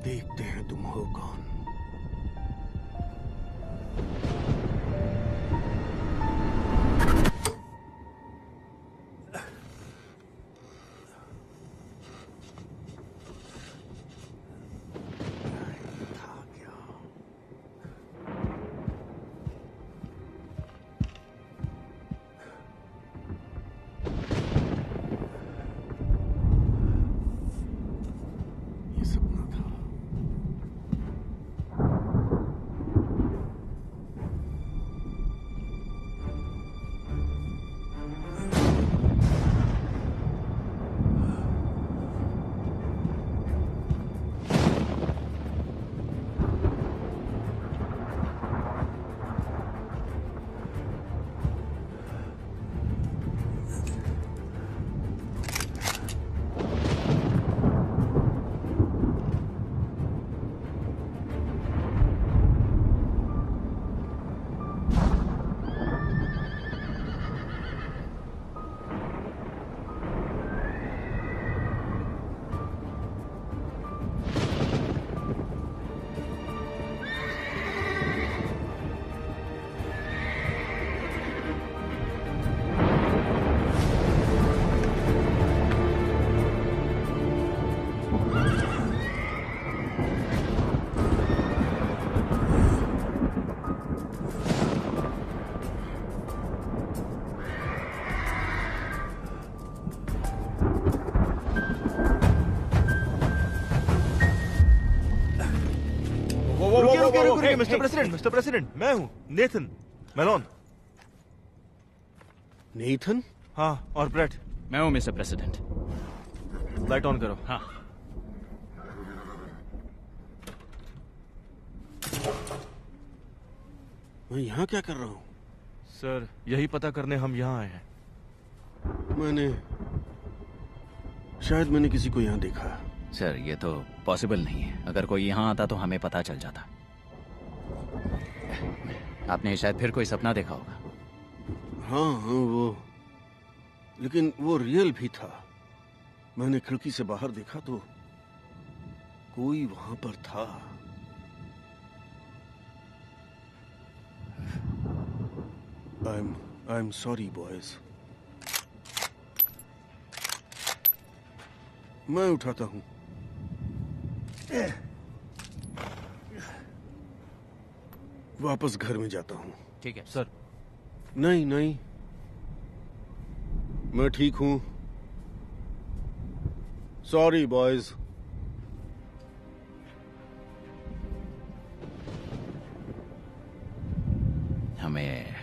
देखते हैं तुम हो कौन। ये सपना था। रुकिए मिस्टर प्रेसिडेंट, मैं हूँ नेथन मेलोन। नेथन? हाँ, और ब्रेट। मैं हूँ मिस्टर प्रेसिडेंट। लाइट ऑन करो। हाँ। मैं यहाँ क्या कर रहा हूँ? सर, यही पता करने हम यहाँ आए हैं। शायद मैंने किसी को यहाँ देखा। सर, ये तो पॉसिबल नहीं है। अगर कोई यहाँ आता तो हमें पता चल जाता। आपने शायद फिर कोई सपना देखा होगा। हाँ, लेकिन वो रियल भी था। मैंने खिड़की से बाहर देखा तो कोई वहां पर था। I am sorry boys. मैं उठाता हूं। वापस घर में जाता हूं। ठीक है सर। नहीं, मैं ठीक हूं। Sorry boys. हमें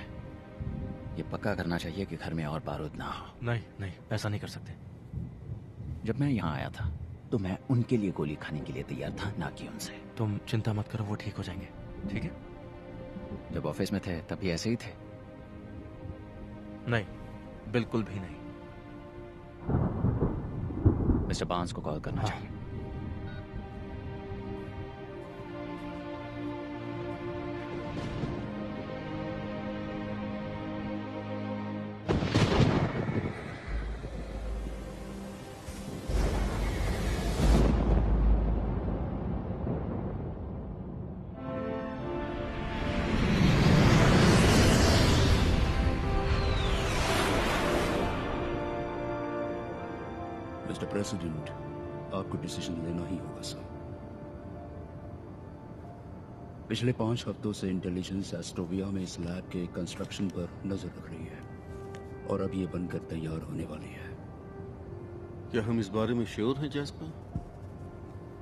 ये पक्का करना चाहिए कि घर में और बारूद ना हो। नहीं, ऐसा नहीं कर सकते। जब मैं यहाँ आया था तो मैं उनके लिए गोली खाने के लिए तैयार था, ना कि उनसे। तुम चिंता मत करो, वो ठीक हो जाएंगे। ठीक है? जब ऑफिस में थे तब भी ऐसे ही थे? नहीं, बिल्कुल भी नहीं। मिस्टर बांस को कॉल करना चाहिए। मिस्टर प्रेसिडेंट, आपको डिसीजन लेना ही होगा सर। पिछले 5 हफ्तों से इंटेलिजेंस एस्ट्रोविया में इस लैब के कंस्ट्रक्शन पर नजर रख रही है और अब ये बनकर तैयार होने वाली है। क्या हम इस बारे में श्योर हैं जैस्पर?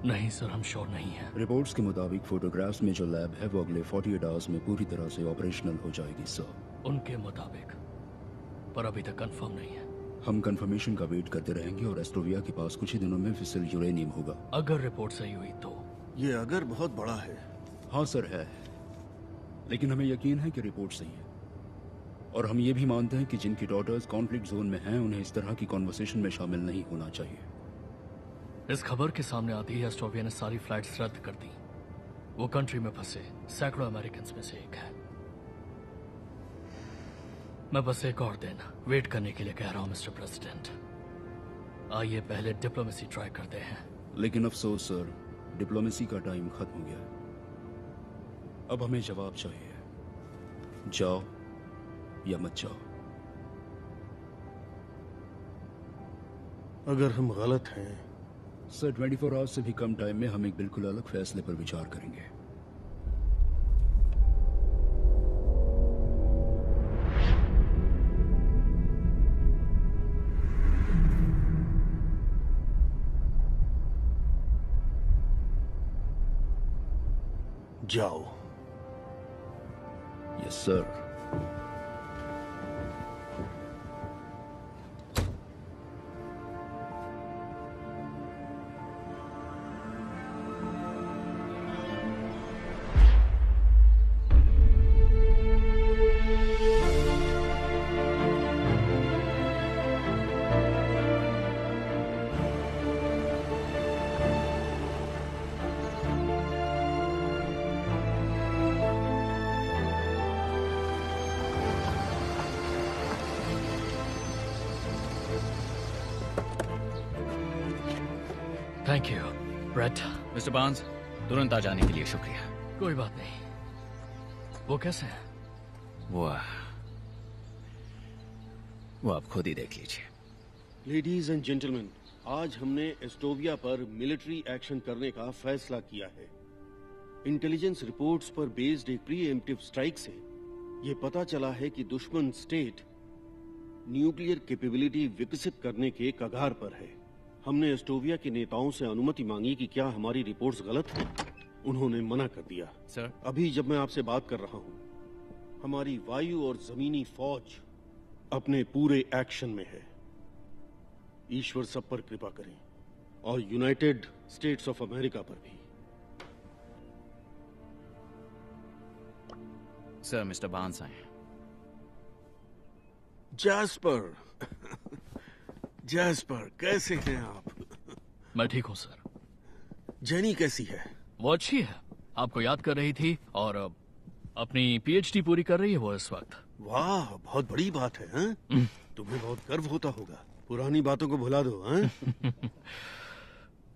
नहीं सर, हम श्योर नहीं हैं। रिपोर्ट्स के मुताबिक फोटोग्राफ्स में जो लैब है वो अगले 48 आवर्स में पूरी तरह से ऑपरेशनल हो जाएगी सर। उनके मुताबिक, पर अभी तक कंफर्म नहीं है। हम कंफर्मेशन का वेट करते रहेंगे और एस्ट्रोविया के पास कुछ ही दिनों में फिसल यूरेनियम होगा। अगर रिपोर्ट सही हुई तो? ये अगर बहुत बड़ा है। हाँ सर है, लेकिन हमें यकीन है कि रिपोर्ट सही है। और हम ये भी मानते हैं कि जिनकी डॉटर्स कॉन्फ्लिक्ट जोन में हैं उन्हें इस तरह की कॉन्वर्सेशन में शामिल नहीं होना चाहिए। इस खबर के सामने आते ही एस्ट्रोविया ने सारी फ्लाइट्स रद्द कर दी। वो कंट्री में फंसे सैकड़ों अमेरिकन में से एक है। मैं बस एक और दिन वेट करने के लिए कह रहा हूं मिस्टर प्रेसिडेंट। आइए पहले डिप्लोमेसी ट्राई करते हैं। लेकिन अफसोस सर, डिप्लोमेसी का टाइम खत्म हो गया है। अब हमें जवाब चाहिए, जाओ या मत जाओ। अगर हम गलत हैं सर 24 आवर्स से भी कम टाइम में हम एक बिल्कुल अलग फैसले पर विचार करेंगे। जाओ। Yes sir. Thank you Brett. Mister Barnes, तुरंत आ जाने के लिए शुक्रिया। कोई बात नहीं। वो कैसे है? वो आप खुद ही देख लीजिए। लेडीज एंड जेंटलमैन, आज हमने एस्टोविया पर मिलिट्री एक्शन करने का फैसला किया है। इंटेलिजेंस रिपोर्ट्स पर बेस्ड एक प्रीएम्प्टिव स्ट्राइक से ये पता चला है कि दुश्मन स्टेट न्यूक्लियर कैपेबिलिटी विकसित करने के कगार पर है। हमने एस्टोविया के नेताओं से अनुमति मांगी कि क्या हमारी रिपोर्ट्स गलत हैं। उन्होंने मना कर दिया। सर, अभी जब मैं आपसे बात कर रहा हूं, हमारी वायु और जमीनी फौज अपने पूरे एक्शन में है। ईश्वर सब पर कृपा करें, और यूनाइटेड स्टेट्स ऑफ अमेरिका पर भी। सर, मिस्टर बार्न्स आए। जैस्पर जैस्पर, कैसे हैं आप? मैं ठीक हूँ सर। जेनी कैसी है? वो अच्छी है, आपको याद कर रही थी और अपनी पीएचडी पूरी कर रही है वो इस वक्त। वाह, बहुत बड़ी बात है। हैं? तुम्हें बहुत गर्व होता होगा। पुरानी बातों को भुला दो। हैं?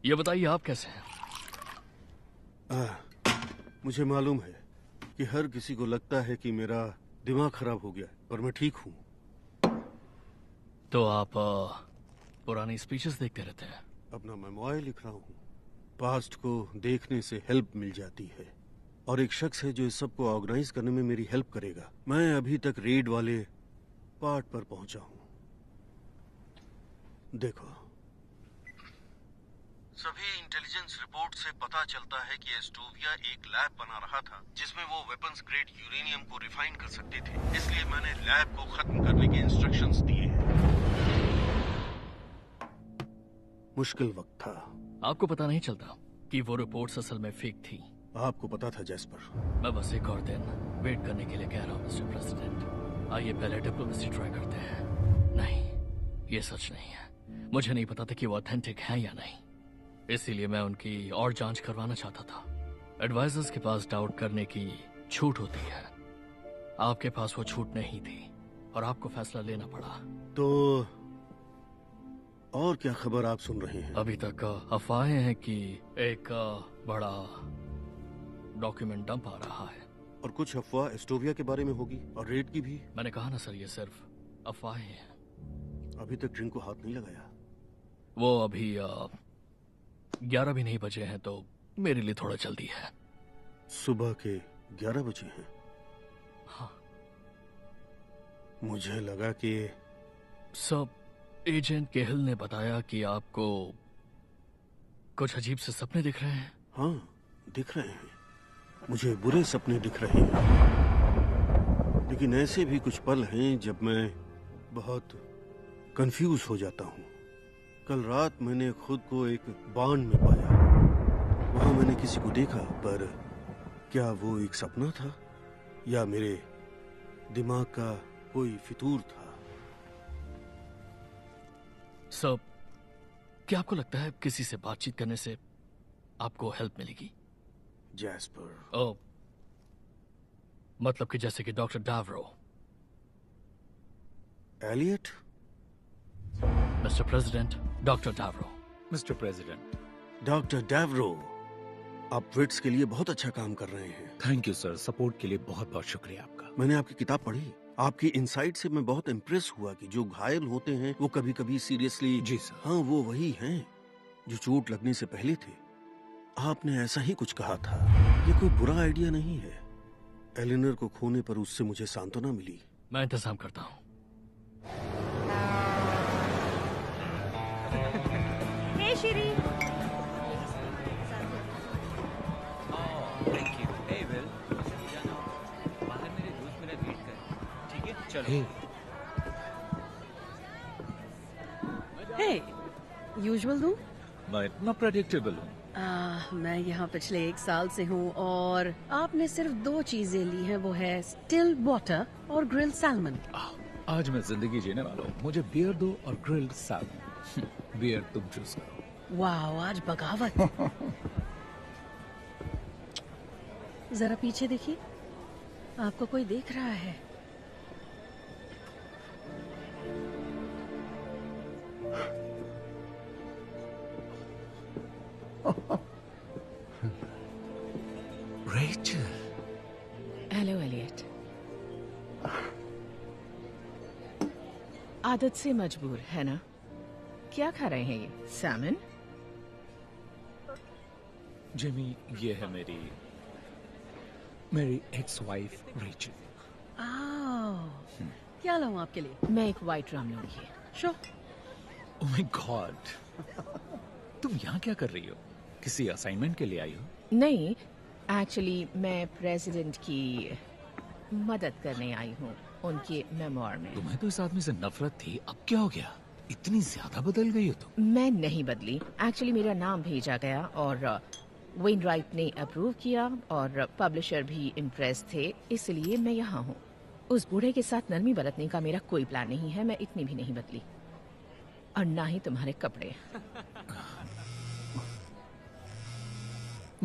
ये बताइए आप कैसे हैं? मुझे मालूम है कि हर किसी को लगता है कि मेरा दिमाग खराब हो गया, पर मैं ठीक हूँ। तो आप पुरानी स्पीचेस देखते रहते हैं? अपना मेमोयर लिख रहा हूँ। पास्ट को देखने से हेल्प मिल जाती है, और एक शख्स है जो इस सब को ऑर्गेनाइज करने में मेरी हेल्प करेगा। मैं अभी तक रेड वाले पार्ट पर पहुंचा हूँ। देखो, सभी इंटेलिजेंस रिपोर्ट से पता चलता है कि एस्टोविया एक लैब बना रहा था जिसमें वो वेपन्स ग्रेड यूरेनियम को रिफाइन कर सकते थे। इसलिए मैंने लैब को खत्म करने के इंस्ट्रक्शंस दिए हैं। मुश्किल वक्त था। आपको पता नहीं चलता कि वो रिपोर्ट्स असल में फेक थी? आपको पता था जैस्पर। मैं बस एक और दिन वेट करने के लिए कह रहा हूँ मिस्टर प्रेसिडेंट। आइए पहले डिप्लोमेसी ट्राई करते हैं। नहीं, ये सच नहीं है। मुझे नहीं पता था कि वो ऑथेंटिक है या नहीं, इसीलिए मैं उनकी और जांच करवाना चाहता था। एडवाइजर्स के पास डाउट करने की छूट होती है, आपके पास वो छूट नहीं थी और आपको फैसला लेना पड़ा। तो और क्या खबर आप सुन रहे हैं? अभी तक अफवाहें हैं कि एक बड़ा डॉक्यूमेंट डंप आ रहा है। और कुछ अफवाह एस्टोविया के बारे में होगी, और रेड की भी। मैंने कहा ना सर, ये सिर्फ अफवाहें हैं। अभी तक ड्रिंक को हाथ नहीं लगाया। वो अभी 11 भी नहीं बजे हैं, तो मेरे लिए थोड़ा जल्दी है। सुबह के 11 बजे हैं? हाँ। मुझे लगा कि सब एजेंट केहिल ने बताया कि आपको कुछ अजीब से सपने दिख रहे हैं। हाँ, दिख रहे हैं। मुझे बुरे सपने दिख रहे हैं, लेकिन ऐसे भी कुछ पल हैं जब मैं बहुत कंफ्यूज हो जाता हूँ। कल रात मैंने खुद को एक बांध में पाया। वहां मैंने किसी को देखा, पर क्या वो एक सपना था या मेरे दिमाग का कोई फितूर था? सब, क्या आपको लगता है किसी से बातचीत करने से आपको हेल्प मिलेगी? जैस्पर। ओ, मतलब कि जैसे कि doctor Darrow. Elliot? Mister president, doctor Darrow. Mister president. Doctor Darrow, आप विट्स के लिए बहुत अच्छा काम कर रहे हैं। थैंक यू सर, सपोर्ट के लिए बहुत बहुत शुक्रिया आपका। मैंने आपकी किताब पढ़ी, आपकी इनसाइट से मैं बहुत इम्प्रेस हुआ कि जो घायल होते हैं वो कभी कभी सीरियसली। जी सर। हाँ, वो वही हैं जो चोट लगने से पहले थे। आपने ऐसा ही कुछ कहा था। ये कोई बुरा आइडिया नहीं है। एलिनर को खोने पर उससे मुझे सांत्वना मिली। मैं इंतजाम करता हूँ। Hey Shri, thank you. Hey Will, मुझे जाना होगा। बाहर मेरे दोस्त मेरा वेट कर रहे हैं। ठीक है, चलो। हे, यूजुअल दूं? मैं इतना प्रेडिक्टेबल हूँ। मैं यहाँ पिछले 1 साल से हूँ और आपने सिर्फ 2 चीजें ली हैं, वो है स्टिल वाटर और ग्रिल्ड सैल्मन। आज मैं जिंदगी जीने वाला हूँ। मुझे बियर दो और ग्रिल्ड सैल्मन। बियर तुम चूज करो। वाह, आज बगावत। जरा पीछे देखिए, आपको कोई देख रहा है। रेचल। Hello Elliot. आदत से मजबूर है ना? क्या खा रहे हैं ये? सैमन? जिमी, ये है मेरी एक्स वाइफ रेचल। क्या लाऊं आपके लिए? मैं एक वाइट राम लूंगी। शो। ओह माय गॉड, तुम यहाँ क्या कर रही हो? किसी असाइनमेंट के लिए आई हो? नहीं, एक्चुअली मैं प्रेसिडेंट की मदद करने आई हूँ उनके मेमोर में। तुम्हें तो इस आदमी से नफरत थी, अब क्या हो गया? इतनी ज्यादा बदल गई हो तुम। मैं नहीं बदली। एक्चुअली मेरा नाम भेजा गया और वेन राइट ने अप्रूव किया और पब्लिशर भी इम्प्रेस थे, इसलिए मैं यहाँ हूँ। उस बूढ़े के साथ नरमी बरतने का मेरा कोई प्लान नहीं है। मैं इतनी भी नहीं बदली, और ना ही तुम्हारे कपड़े।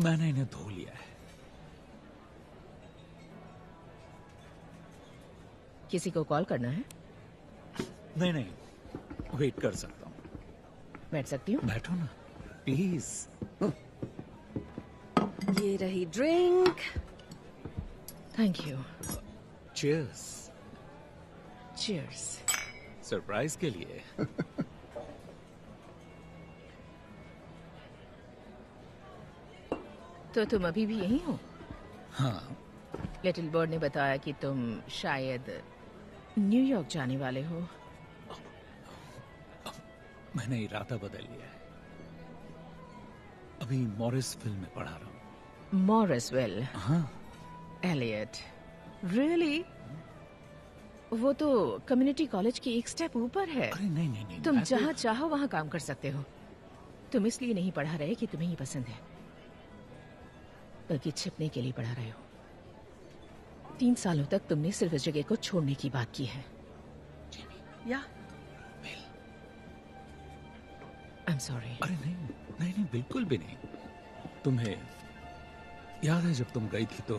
मैंने इन्हें धो लिया है। किसी को कॉल करना है? नहीं नहीं, वेट कर सकता हूँ। बैठ सकती हूँ? बैठो ना प्लीज। ये रही drink. Thank you. Cheers. Cheers. Surprise के लिए। तो तुम अभी भी यहीं हो? हाँ। लिटिल बर्ड ने बताया कि तुम शायद न्यूयॉर्क जाने वाले हो। मैंने इरादा बदल लिया है। अभी मॉरिस फिल्म में पढ़ा रहा हूँ। मॉरिसविल? हाँ। Elliot, really? वो तो कम्युनिटी कॉलेज के एक स्टेप ऊपर है। अरे नहीं नहीं नहीं, तुम मैं तो- जहाँ चाहो वहाँ काम कर सकते हो। तुम इसलिए नहीं पढ़ा रहे कि तुम्हें ही पसंद है, बल्कि छिपने के लिए पढ़ा रहे हो। 3 सालों तक तुमने सिर्फ इस जगह को छोड़ने की बात की है। या आई एम सॉरी। अरे नहीं नहीं नहीं, बिल्कुल भी नहीं। तुम्हें याद है जब तुम गई थी तो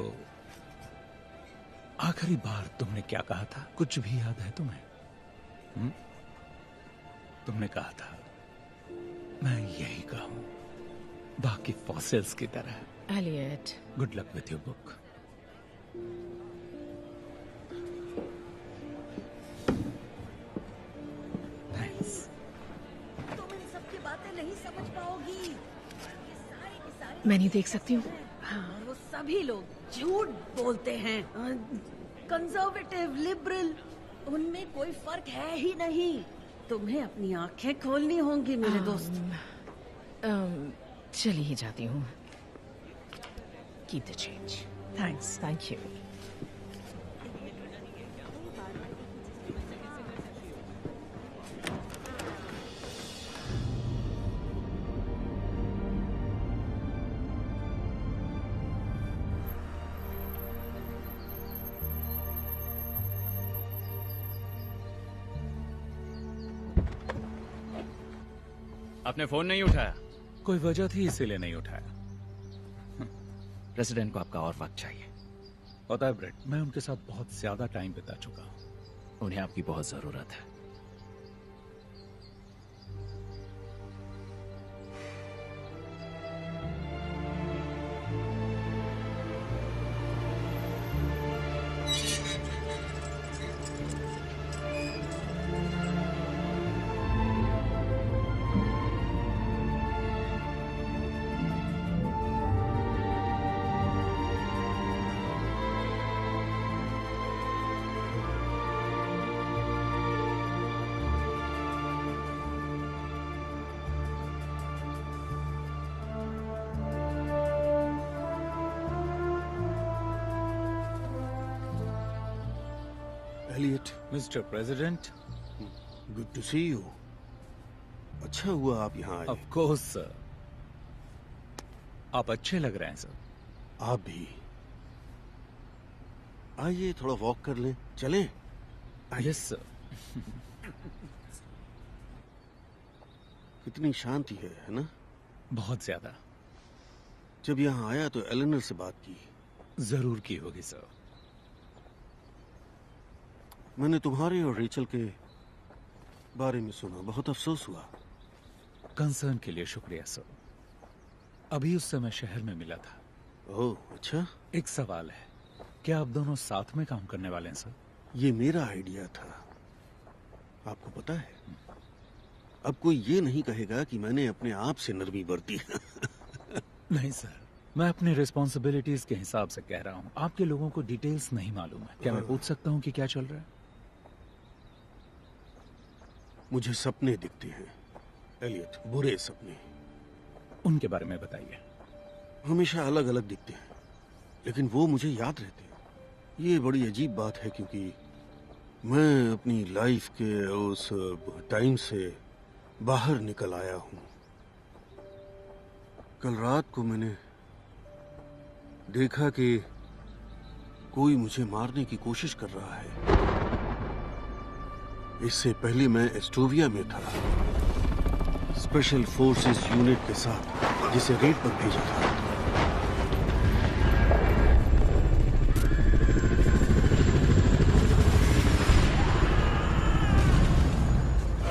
आखिरी बार तुमने क्या कहा था? कुछ भी याद है तुम्हें? तुमने कहा था मैं यही कहूं, बाकी फॉसिल्स की तरह। Elliot, good luck with your book. Thanks. तुम इन सब की बातें नहीं समझ पाओगी। ये सारे के सारे मैं नहीं देख सकती हूँ। हाँ, और वो सभी लोग झूठ बोलते हैं। कंजर्वेटिव, लिबरल, उनमें कोई फर्क है ही नहीं। तुम्हें अपनी आंखें खोलनी होंगी मेरे दोस्त। चली ही जाती हूँ। Keep the change. Thanks. Thank you. आपने फोन नहीं उठाया? कोई वजह थी इसीलिए नहीं उठाया। प्रेसिडेंट को आपका और वक्त चाहिए। पता है ब्रेट, मैं उनके साथ बहुत ज्यादा टाइम बिता चुका हूँ। उन्हें आपकी बहुत जरूरत है। Elliot, mister President. Good to see you. अच्छा हुआ आप यहाँ आए। ऑफ कोर्स सर, आप अच्छे लग रहे हैं सर। आप भी। आइए थोड़ा वॉक कर लें, चलें? Yes sir. कितनी शांति है ना? बहुत ज्यादा। जब यहाँ आया तो एलेनर से बात की। जरूर की होगी सर। मैंने तुम्हारे और रेचल के बारे में सुना, बहुत अफसोस हुआ। कंसर्न के लिए शुक्रिया सर। अभी उस समय शहर में मिला था। ओह अच्छा। एक सवाल है, क्या आप दोनों साथ में काम करने वाले हैं सर? ये मेरा आइडिया था, आपको पता है। अब कोई ये नहीं कहेगा कि मैंने अपने आप से नरमी बरती। नहीं सर, मैं अपनी रिस्पॉन्सिबिलिटीज के हिसाब से कह रहा हूँ। आपके लोगों को डिटेल्स नहीं मालूम है। क्या मैं पूछ सकता हूँ कि क्या चल रहा है? मुझे सपने दिखते हैं एलियट, बुरे सपने। उनके बारे में बताइए। हमेशा अलग अलग दिखते हैं, लेकिन वो मुझे याद रहते हैं। ये बड़ी अजीब बात है, क्योंकि मैं अपनी लाइफ के उस टाइम से बाहर निकल आया हूं। कल रात को मैंने देखा कि कोई मुझे मारने की कोशिश कर रहा है। इससे पहले मैं एस्टोविया में था, स्पेशल फोर्सेस यूनिट के साथ, जिसे रेड पर भेजा था।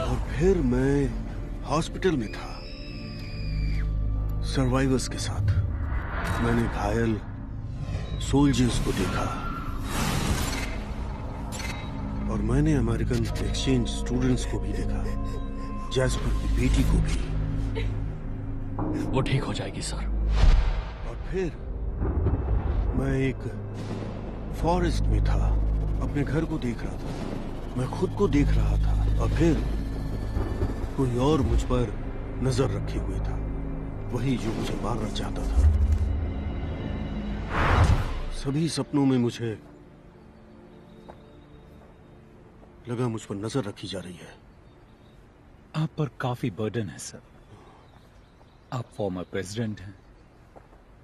और फिर मैं हॉस्पिटल में था, सर्वाइवर्स के साथ। मैंने घायल सोल्जर्स को देखा, और मैंने अमेरिकन एक्सचेंज स्टूडेंट्स को भी देखा, जैस्पर की बेटी को भी। वो ठीक हो जाएगी सर। और फिर मैं एक फॉरेस्ट में था, अपने घर को देख रहा था, मैं खुद को देख रहा था, और फिर कोई और मुझ पर नजर रखे हुए था, वही जो मुझे मारना चाहता था। सभी सपनों में मुझे लगा मुझ पर नजर रखी जा रही है। आप पर काफी बर्डन है सर। आप फॉर्मर प्रेसिडेंट हैं,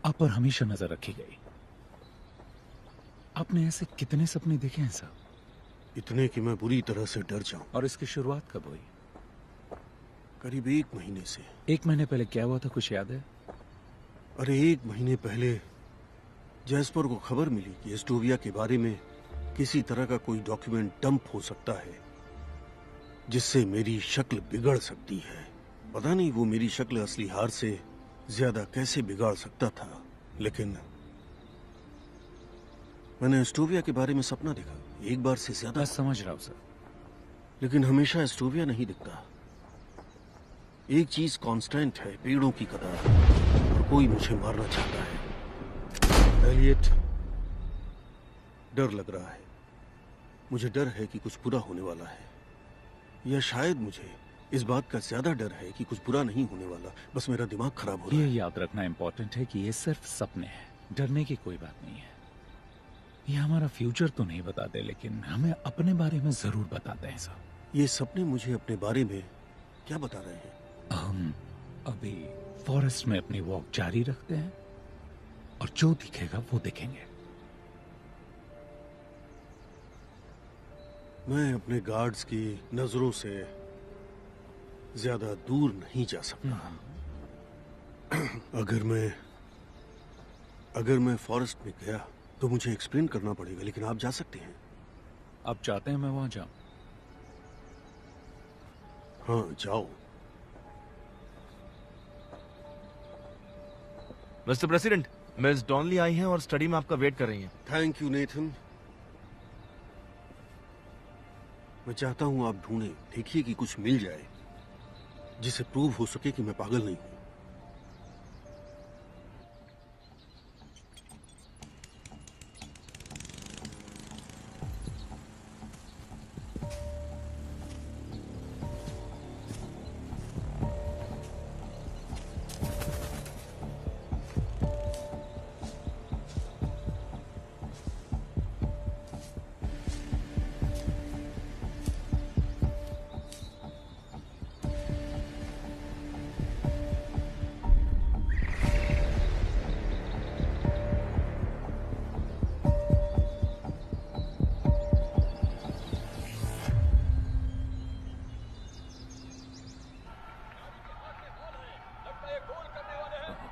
आप पर हमेशा नजर रखी गई। आपने ऐसे कितने सपने देखे हैं सर? इतने कि मैं बुरी तरह से डर जाऊं। और इसकी शुरुआत कब हुई? करीब 1 महीने से। 1 महीने पहले क्या हुआ था, कुछ याद है? अरे 1 महीने पहले जैस्पर को खबर मिली कि एस्टोविया के बारे में किसी तरह का कोई डॉक्यूमेंट डंप हो सकता है, जिससे मेरी शक्ल बिगड़ सकती है। पता नहीं वो मेरी शक्ल असली हार से ज्यादा कैसे बिगाड़ सकता था, लेकिन मैंने एस्टोविया के बारे में सपना देखा, एक बार से ज्यादा। मैं समझ रहा हूं सर, लेकिन हमेशा एस्टोविया नहीं दिखता। एक चीज कांस्टेंट है, पेड़ों की कतार, और कोई मुझे मारना चाहता है। एलियट, डर लग रहा है। मुझे डर है कि कुछ बुरा होने वाला है, या शायद मुझे इस बात का ज्यादा डर है कि कुछ बुरा नहीं होने वाला, बस मेरा दिमाग खराब हो रहा ये है। याद रखना इम्पोर्टेंट है कि ये सिर्फ सपने हैं। डरने की कोई बात नहीं है। ये हमारा फ्यूचर तो नहीं बताते, लेकिन हमें अपने बारे में जरूर बताते हैं सर। ये सपने मुझे अपने बारे में क्या बता रहे हैं? हम अभी फॉरेस्ट में अपनी वॉक जारी रखते हैं, और जो दिखेगा वो देखेंगे। मैं अपने गार्ड्स की नजरों से ज्यादा दूर नहीं जा सकता। अगर मैं फॉरेस्ट में गया तो मुझे एक्सप्लेन करना पड़ेगा, लेकिन आप जा सकते हैं। आप चाहते हैं मैं वहां जाऊं? हाँ, जाओ। मिस्टर प्रेसिडेंट, मिस डॉनली आई हैं और स्टडी में आपका वेट कर रही हैं। Thank you Nathan. मैं चाहता हूं आप ढूंढें, देखिए कि कुछ मिल जाए जिसे प्रूव हो सके कि मैं पागल नहीं हूं।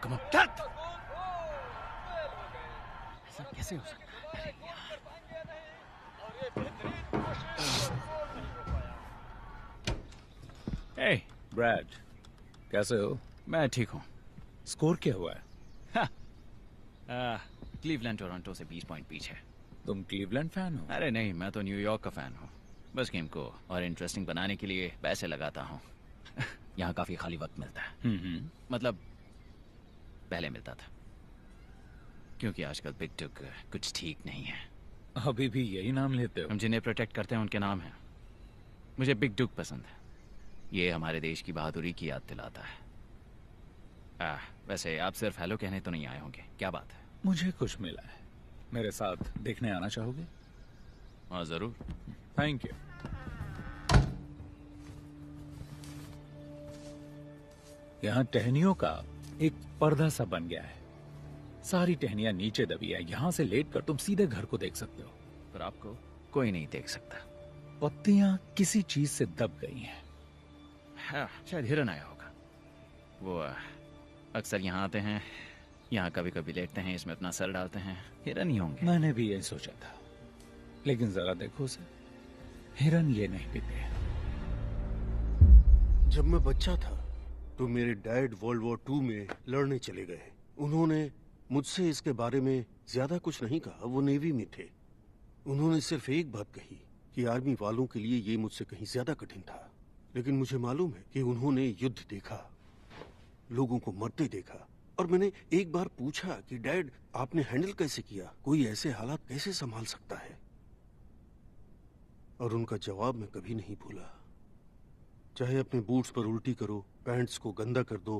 कम ऑन, ऐसा कैसे हो सकता है? हे ब्रैड, कैसे हो? मैं ठीक हूँ। स्कोर क्या हुआ है? क्लीवलैंड टोरंटो से 20 पॉइंट पीछे। तुम क्लीवलैंड फैन हो? अरे नहीं, मैं तो न्यूयॉर्क का फैन हूँ। बस गेम को और इंटरेस्टिंग बनाने के लिए पैसे लगाता हूँ। यहाँ काफी खाली वक्त मिलता है। मतलब पहले मिलता था, क्योंकि आजकल बिग डुग कुछ ठीक नहीं है। अभी भी यही नाम लेते हो? हम जिन्हें प्रोटेक्ट करते हैं उनके नाम हैं। मुझे बिग डुग पसंद है। ये हमारे देश की बहादुरी की याद दिलाता है। वैसे आप सिर्फ हेलो कहने तो नहीं आए होंगे, क्या बात है? मुझे कुछ मिला है, मेरे साथ देखने आना चाहोगे? हाँ जरूर। Thank you. यहाँ टहनियों का एक पर्दा सा बन गया है। सारी टहनियां नीचे दबी है। यहाँ से लेटकर तुम सीधे घर को देख सकते हो। पर आपको कोई नहीं देख सकता। पत्तियां किसी चीज से दब गई हैं। हाँ, शायद हिरन आया होगा। वो अक्सर यहाँ आते हैं, यहाँ कभी कभी लेटते हैं, इसमें अपना सर डालते हैं। हिरन ही होंगे। मैंने भी यही सोचा था, लेकिन जरा देखो उसे, हिरन ये नहीं पीते। जब मैं बच्चा था तो मेरे डैड वर्ल्ड वॉर 2 में लड़ने चले गए। उन्होंने मुझसे इसके बारे में ज्यादा कुछ नहीं कहा, वो नेवी में थे। उन्होंने सिर्फ एक बात कही कि आर्मी वालों के लिए ये मुझसे कहीं ज्यादा कठिन था। लेकिन मुझे मालूम है कि उन्होंने युद्ध देखा, लोगों को मरते देखा। और मैंने एक बार पूछा कि डैड, आपने हैंडल कैसे किया? कोई ऐसे हालात कैसे संभाल सकता है? और उनका जवाब मैं कभी नहीं भूला। चाहे अपने बूट्स पर उल्टी करो, पैंट्स को गंदा कर दो,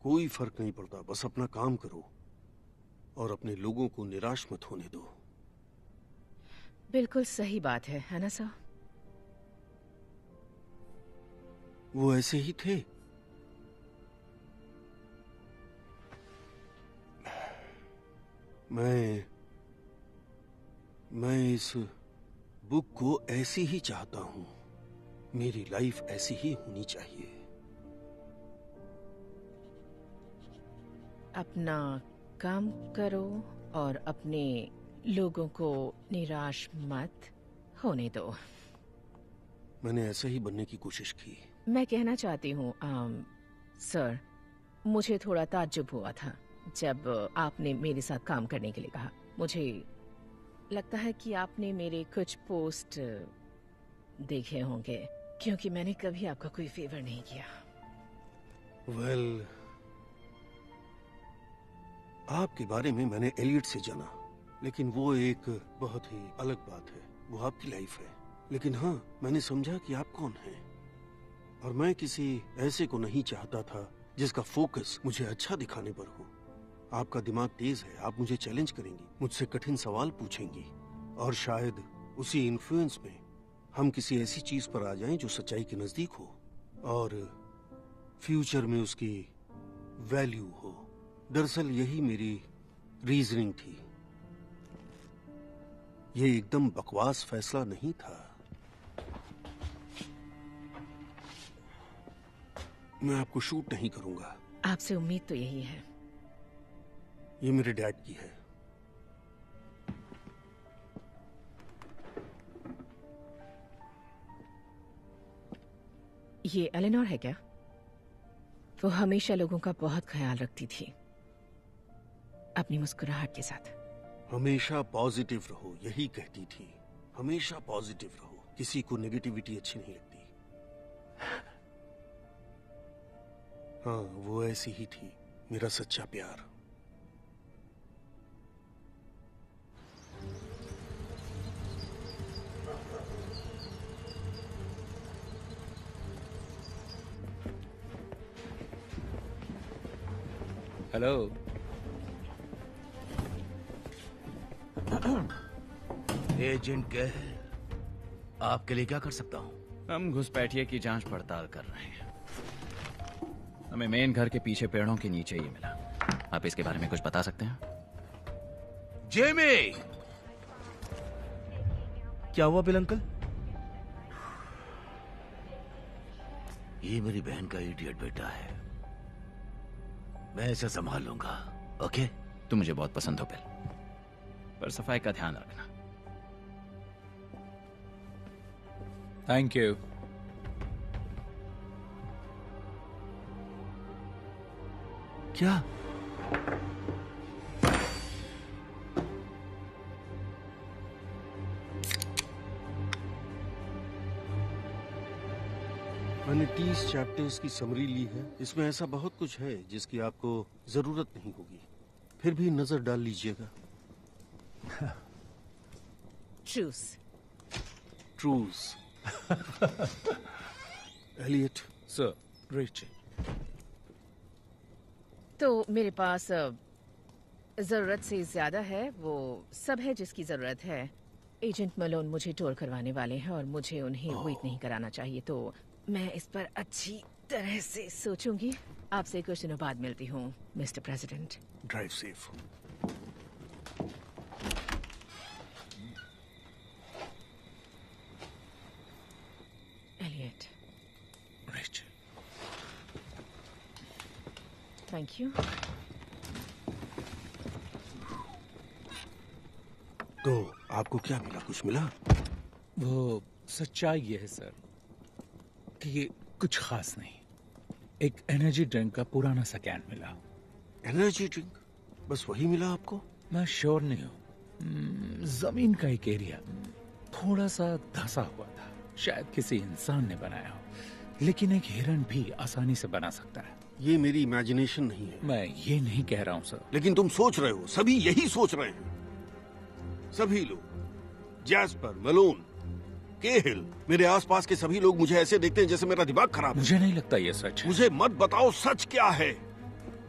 कोई फर्क नहीं पड़ता। बस अपना काम करो और अपने लोगों को निराश मत होने दो। बिल्कुल सही बात है ना सर? वो ऐसे ही थे। मैं इस बुक को ऐसी ही चाहता हूं। मेरी लाइफ ऐसी ही होनी चाहिए। अपना काम करो और अपने लोगों को निराश मत होने दो। मैंने ऐसे ही बनने की कोशिश की। मैं कहना चाहती हूँ सर, मुझे थोड़ा ताज्जुब हुआ था जब आपने मेरे साथ काम करने के लिए कहा। मुझे लगता है कि आपने मेरे कुछ पोस्ट देखे होंगे, क्योंकि मैंने कभी आपका कोई फेवर नहीं किया। वेल, आपके बारे में मैंने एलियट से जाना, लेकिन वो एक बहुत ही अलग बात है। वो आपकी लाइफ है। लेकिन हाँ, मैंने समझा कि आप कौन हैं। और मैं किसी ऐसे को नहीं चाहता था जिसका फोकस मुझे अच्छा दिखाने पर हो। आपका दिमाग तेज है, आप मुझे चैलेंज करेंगी, मुझसे कठिन सवाल पूछेंगी, और शायद उसी इन्फ्लुएंस में हम किसी ऐसी चीज पर आ जाएं जो सच्चाई के नजदीक हो और फ्यूचर में उसकी वैल्यू हो। दरअसल यही मेरी रीजनिंग थी। ये एकदम बकवास फैसला नहीं था। मैं आपको शूट नहीं करूंगा। आपसे उम्मीद तो यही है। ये मेरे डैड की है। ये एलेनोर है क्या? वो हमेशा लोगों का बहुत ख्याल रखती थी, अपनी मुस्कुराहट के साथ। हमेशा पॉजिटिव रहो, यही कहती थी। हमेशा पॉजिटिव रहो, किसी को नेगेटिविटी अच्छी नहीं लगती। हाँ, वो ऐसी ही थी, मेरा सच्चा प्यार। हेलो। एजेंट के आपके लिए क्या कर सकता हूँ? हम घुसपैठिए की जांच पड़ताल कर रहे हैं। हमें मेन घर के पीछे पेड़ों के नीचे ही मिला। आप इसके बारे में कुछ बता सकते हैं? जेमी! क्या हुआ बिल अंकल? ये मेरी बहन का इडियट बेटा है। मैं इसे संभाल लूंगा। ओके? तुम मुझे बहुत पसंद हो बिल, पर सफाई का ध्यान रखना। Thank you. क्या? मैंने 30 चैप्टर्स की समरी ली है। इसमें ऐसा बहुत कुछ है जिसकी आपको जरूरत नहीं होगी, फिर भी नजर डाल लीजिएगा। Truce. Truce. Elliot. Sir, Rachel. तो मेरे पास जरूरत से ज्यादा है, वो सब है जिसकी जरूरत है। एजेंट मलोन मुझे टोर करवाने वाले हैं और मुझे उन्हें वेट नहीं कराना चाहिए, तो मैं इस पर अच्छी तरह से सोचूंगी। आपसे कुछ दिनों बाद मिलती हूँ, Mister President. Drive safe. Elliot. Rachel. Thank you. तो आपको क्या मिला? कुछ मिला? वो सच्चाई ये है सर कि ये कुछ खास नहीं। एक एनर्जी ड्रिंक का पुराना सा कैन मिला। Energy drink? बस वही मिला आपको? मैं श्योर नहीं हूँ। जमीन का एक एरिया थोड़ा सा धंसा हुआ था, शायद किसी इंसान ने बनाया हो, लेकिन एक हिरन भी आसानी से बना सकता है। ये मेरी इमेजिनेशन नहीं है। मैं ये नहीं कह रहा हूँ सर। लेकिन तुम सोच रहे हो, सभी यही सोच रहे हैं। सभी लोग, जैस्पर, मलोन, केहिल, मेरे आसपास के सभी लोग मुझे ऐसे देखते हैं जैसे मेरा दिमाग खराब है। मुझे नहीं लगता ये सच है। मुझे मत बताओ सच क्या है।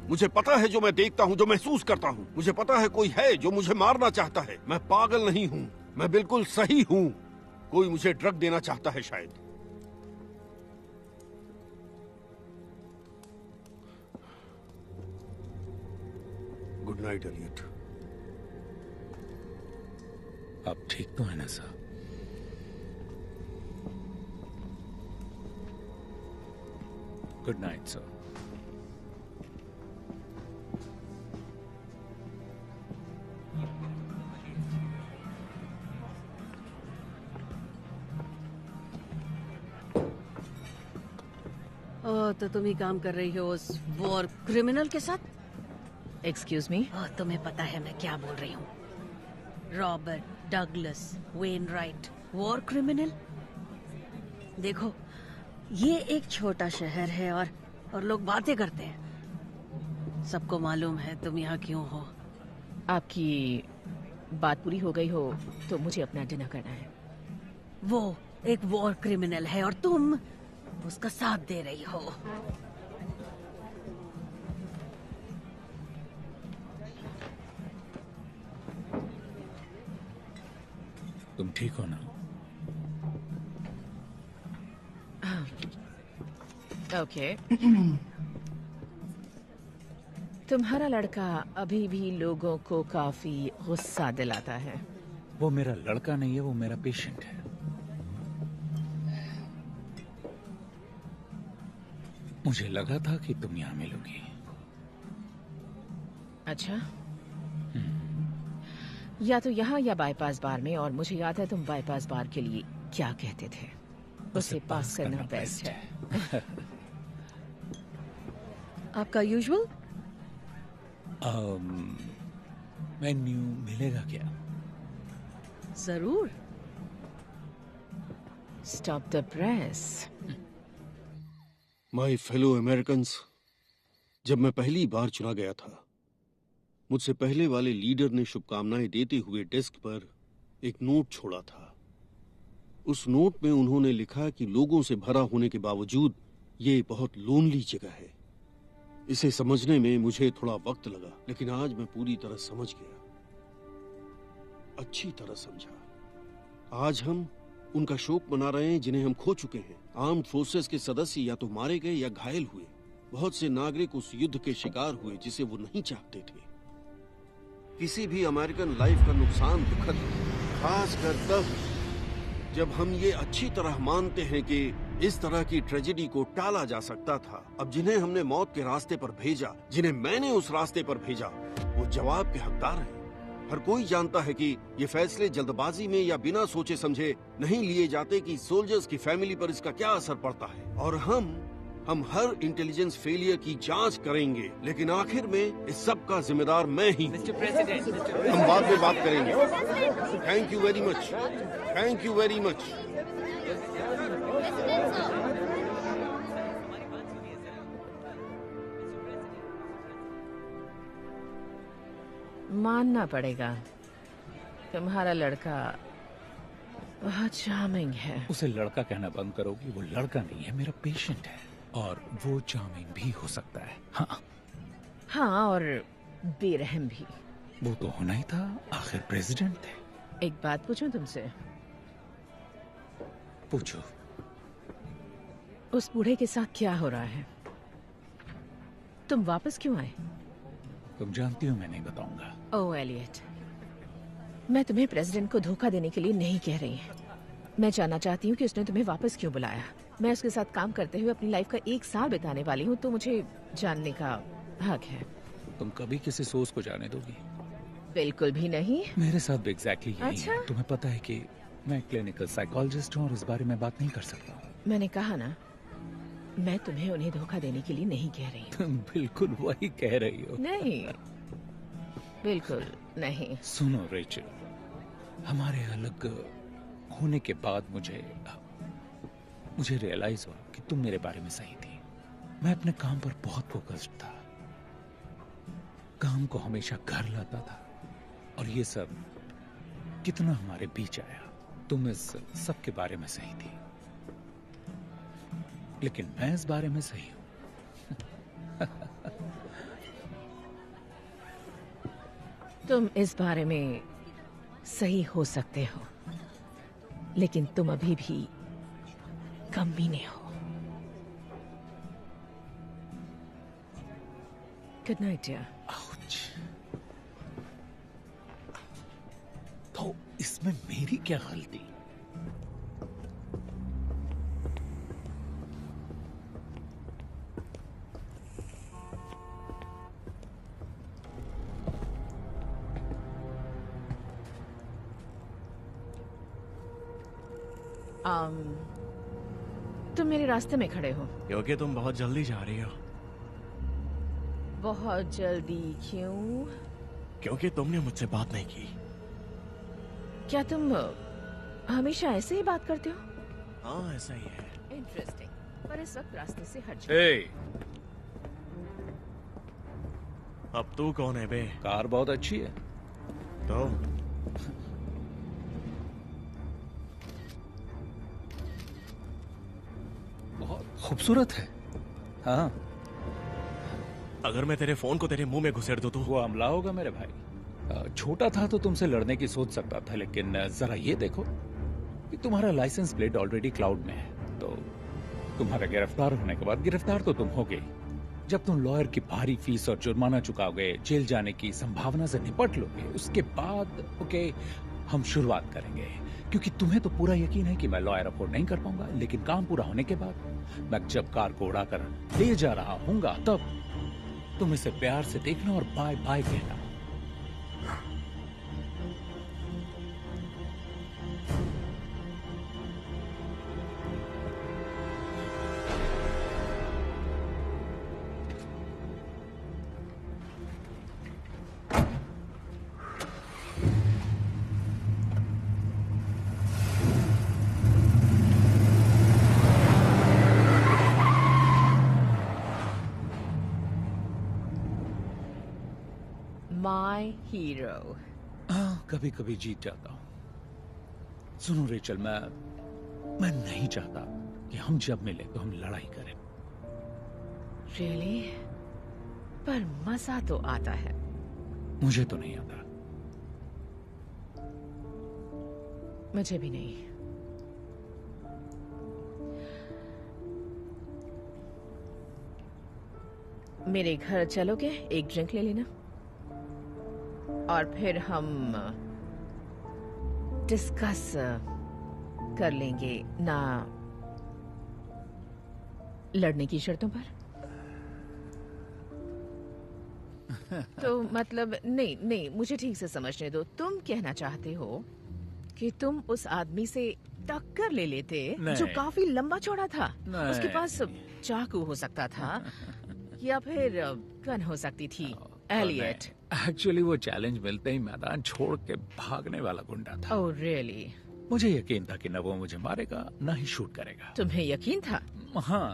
मुझे पता है जो मैं देखता हूँ, जो महसूस करता हूँ। मुझे पता है कोई है जो मुझे मारना चाहता है। मैं पागल नहीं हूँ, मैं बिल्कुल सही हूँ। कोई मुझे ड्रग देना चाहता है शायद। Good night Elliot. आप ठीक तो है ना सर? Good night sir. तो तुम ही काम कर रही हो उस वॉर क्रिमिनल के साथ? Excuse me? तुम्हें पता है मैं क्या बोल रही हूँ। Robert Douglas Wainwright, war criminal. देखो, ये एक छोटा शहर है और लोग बातें करते हैं। सबको मालूम है तुम यहाँ क्यों हो। आपकी बात पूरी हो गई हो तो मुझे अपना डिनर करना है। वो एक वॉर क्रिमिनल है और तुम उसका साथ दे रही हो। तुम ठीक हो ना? ओके। तुम्हारा लड़का अभी भी लोगों को काफी गुस्सा दिलाता है। वो मेरा लड़का नहीं है, वो मेरा पेशेंट है। मुझे लगा था कि तुम यहाँ मिलोगी। अच्छा, या तो यहाँ या बाईपास बार में। और मुझे याद है तुम बाईपास बार के लिए क्या कहते थे, उसे पास करना बेस्ट है। आपका यूजुअल मेन्यू मिलेगा क्या? जरूर। Stop the press. My fellow Americans, जब मैं पहली बार चुना गया था, मुझसे पहले वाले लीडर ने शुभकामनाएं देते हुए डेस्क पर एक नोट छोड़ा था। उस नोट में उन्होंने लिखा कि लोगों से भरा होने के बावजूद ये बहुत लोनली जगह है। इसे समझने में मुझे थोड़ा वक्त लगा, लेकिन आज मैं पूरी तरह समझ गया, अच्छी तरह समझा। आज हम उनका शोक मना रहे हैं जिन्हें हम खो चुके हैं। आर्म्ड फोर्सेस के सदस्य या तो मारे गए या घायल हुए। बहुत से नागरिक उस युद्ध के शिकार हुए जिसे वो नहीं चाहते थे। किसी भी अमेरिकन लाइफ का नुकसान दुखद है, खासकर तब जब हम ये अच्छी तरह मानते हैं कि इस तरह की ट्रेजेडी को टाला जा सकता था। अब जिन्हें हमने मौत के रास्ते पर भेजा, जिन्हें मैंने उस रास्ते पर भेजा, वो जवाब के हकदार हैं। हर कोई जानता है कि ये फैसले जल्दबाजी में या बिना सोचे समझे नहीं लिए जाते कि सोल्जर्स की फैमिली पर इसका क्या असर पड़ता है। और हम हर इंटेलिजेंस फेलियर की जांच करेंगे, लेकिन आखिर में इस सब का जिम्मेदार मैं ही हूँ। हम बाद में बात करेंगे। Thank you very much, thank you very much. मानना पड़ेगा, तुम्हारा लड़का बहुत चार्मिंग है। उसे लड़का कहना बंद करोगी? वो लड़का नहीं है, मेरा पेशेंट है, और वो चार्मिंग भी हो सकता है। हाँ, और बेरहम भी। वो तो होना ही था, आखिर प्रेसिडेंट थे। एक बात पूछूं तुमसे? पूछो। उस बूढ़े के साथ क्या हो रहा है? तुम वापस क्यों आए? तुम जानती हो मैं नहीं बताऊंगा। ओह एलियट, मैं तुम्हें प्रेसिडेंट को धोखा देने के लिए नहीं कह रही। मैं जानना चाहती हूँ कि उसने तुम्हें वापस क्यों बुलाया। मैं उसके साथ काम करते हुए अपनी लाइफ का 1 साल बिताने वाली हूँ, तो मुझे जानने का हक है। तुम कभी किसी सोर्स को जाने दोगी? बिल्कुल भी नहीं। मेरे साथ भी एग्जैक्टली यही अच्छा? है। तुम्हें पता है कि मैं क्लिनिकल साइकोलॉजिस्ट हूँ और इस बारे में बात नहीं कर सकता हूँ। मैंने कहा ना, मैं तुम्हें उन्हें धोखा देने के लिए नहीं कह रही हूँ। तुम बिल्कुल वही कह रही हो। नहीं, बिल्कुल नहीं। सुनो रेचल, हमारे अलग होने के बाद मुझे रियलाइज हुआ कि तुम मेरे बारे में सही थी। मैं अपने काम पर बहुत फोकस्ड था, काम को हमेशा घर लाता था, और ये सब कितना हमारे बीच आया। तुम इस सब के बारे में सही थी, लेकिन मैं इस बारे में सही हूं। तुम इस बारे में सही हो सकते हो, लेकिन तुम अभी भी कमीने हो। Good night dear. आउच। तो इसमें मेरी क्या गलती? तुम मेरे रास्ते में खड़े हो क्योंकि तुम बहुत जल्दी जा रही हो। बहुत जल्दी क्यों? क्योंकि तुमने मुझसे बात नहीं की। क्या तुम हमेशा ऐसे ही बात करते हो? हाँ, ऐसा ही है। इंटरेस्टिंग, पर इस वक्त रास्ते से हट जाओ। अब तू कौन है बे? कार बहुत अच्छी है। तो बहुत खूबसूरत है। हाँ, अगर मैं तेरे फोन को तेरे मुंह में घुसेड़ दूं तो? वो हमला होगा मेरे भाई। छोटा था तो तुमसे लड़ने की सोच सकता था, लेकिन जरा ये देखो कि तुम्हारा लाइसेंस प्लेट ऑलरेडी क्लाउड में है, तो तुम्हारा गिरफ्तार होने के बाद गिरफ्तार तो तुम होगे। जब तुम लॉयर की भारी फीस और जुर्माना चुकाओगे, जेल जाने की संभावना से निपट लोगे, उसके बाद ओके हम शुरुआत करेंगे। क्योंकि तुम्हें तो पूरा यकीन है कि मैं लॉयर अफोर्ड नहीं कर पाऊंगा, लेकिन काम पूरा होने के बाद मैं जब कार को उड़ाकर ले जा रहा हूंगा, तब तुम इसे प्यार से देखना और बाय बाय कहना। My hero. कभी कभी जीत जाता हूं। सुनो रेचल, मैं नहीं चाहता कि हम जब मिले तो हम लड़ाई करें। रियली? पर मजा तो आता है। मुझे तो नहीं आता। मुझे भी नहीं। मेरे घर चलोगे? एक ड्रिंक ले लेना और फिर हम डिस्कस कर लेंगे ना लड़ने की शर्तों पर? तो मतलब नहीं नहीं, मुझे ठीक से समझने दो। तुम कहना चाहते हो कि तुम उस आदमी से टक्कर ले लेते जो काफी लंबा चौड़ा था? उसके पास चाकू हो सकता था या फिर गन हो सकती थी। एलियट एक्चुअली वो चैलेंज मिलते ही मैदान छोड़ के भागने वाला गुंडा था। Oh really? मुझे यकीन था कि न वो मुझे मारेगा न ही शूट करेगा। तुम्हें यकीन था? हाँ,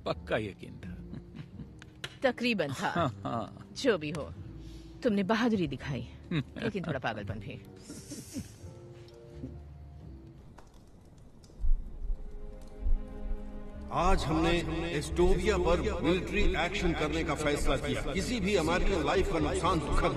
पक्का यकीन था। तकरीबन था। हाँ। जो भी हो, तुमने बहादुरी दिखाई, लेकिन थोड़ा पागलपन भी। आज हमने एस्टोविया पर मिलिट्री एक्शन करने का फैसला किया। किसी भी अमेरिकन लाइफ का नुकसान दुखद,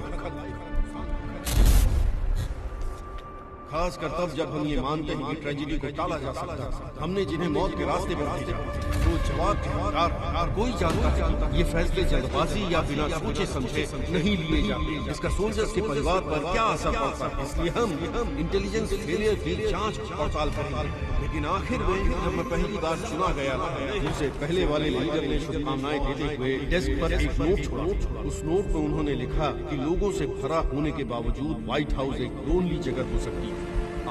खासकर तब जब हम ये मानते हैं कि ट्रेजेडी को टाला जा सकता है। हमने जिन्हें मौत के रास्ते पर भेजा, वो जवाब कोई जानता है ये फैसले जल्दबाजी या बिना सोचे समझे नहीं लिए जाते। इसका सोल्जर्स के परिवार पर क्या असर पड़ता है, इसलिए हम इंटेलिजेंस फेलियर की जांच पड़ताल करेंगे। लेकिन आखिर में जब मैं पहली बार चुना गया, मुझसे पहले वाले लीडर ने शुभकामनाएं देते हुए डेस्क पर एक नोट छोड़ा। उस नोट में उन्होंने लिखा कि लोगों से भरा होने के बावजूद व्हाइट हाउस एक लोनली जगह हो सकती है।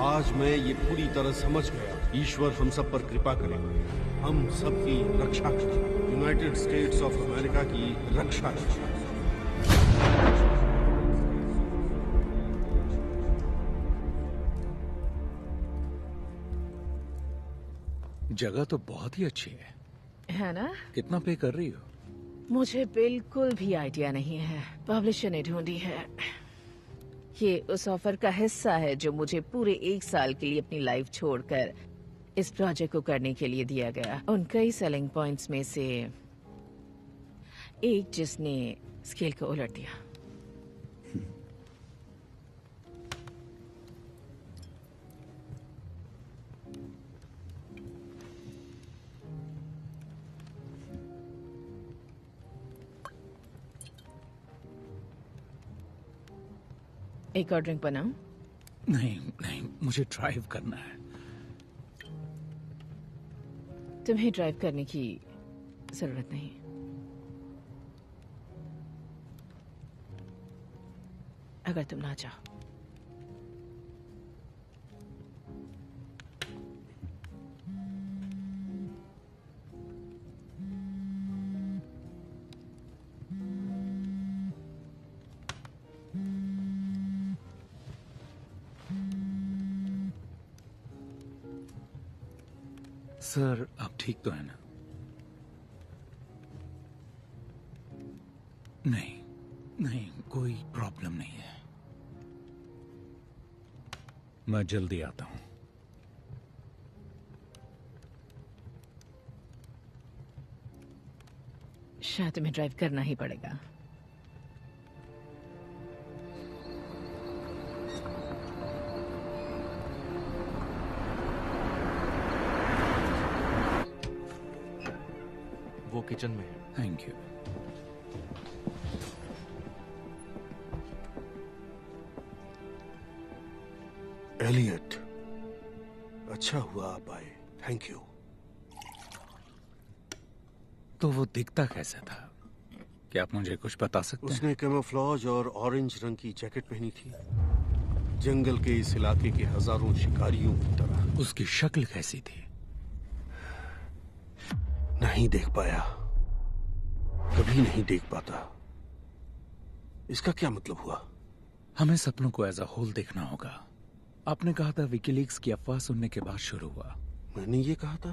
आज मैं ये पूरी तरह समझ गया। ईश्वर हम सब पर कृपा करे, हम सबकी रक्षा करे, यूनाइटेड स्टेट्स ऑफ अमेरिका की रक्षा करे। जगह तो बहुत ही अच्छी है ना? कितना पे कर रही हो? मुझे बिल्कुल भी आइडिया नहीं है। पब्लिशर ने ढूंढी है। ये उस ऑफर का हिस्सा है जो मुझे पूरे 1 साल के लिए अपनी लाइफ छोड़कर इस प्रोजेक्ट को करने के लिए दिया गया। उन कई सेलिंग पॉइंट्स में से एक जिसने स्केल को उलट दिया। एक और ड्रिंक बनाऊं? नहीं नहीं, मुझे ड्राइव करना है। तुम्हें ड्राइव करने की जरूरत नहीं। अगर तुम ना चाहो। सर, आप ठीक तो है ना? नहीं नहीं, कोई प्रॉब्लम नहीं है। मैं जल्दी आता हूं। शायद तुम्हें ड्राइव करना ही पड़ेगा। वो किचन में है। Thank you. एलियट, अच्छा हुआ आप आए। Thank you. तो वो दिखता कैसा था? क्या आप मुझे कुछ बता सकते हैं? उसने कैमोफ्लेज और ऑरेंज रंग की जैकेट पहनी थी, जंगल के इस इलाके के हजारों शिकारियों की तरह। उसकी शक्ल कैसी थी? नहीं देख पाया, कभी नहीं देख पाता। इसका क्या मतलब हुआ? हमें सपनों को एज अ होल देखना होगा। आपने कहा था विकीलीक्स की अफवाह सुनने के बाद शुरू हुआ। मैंने ये कहा था?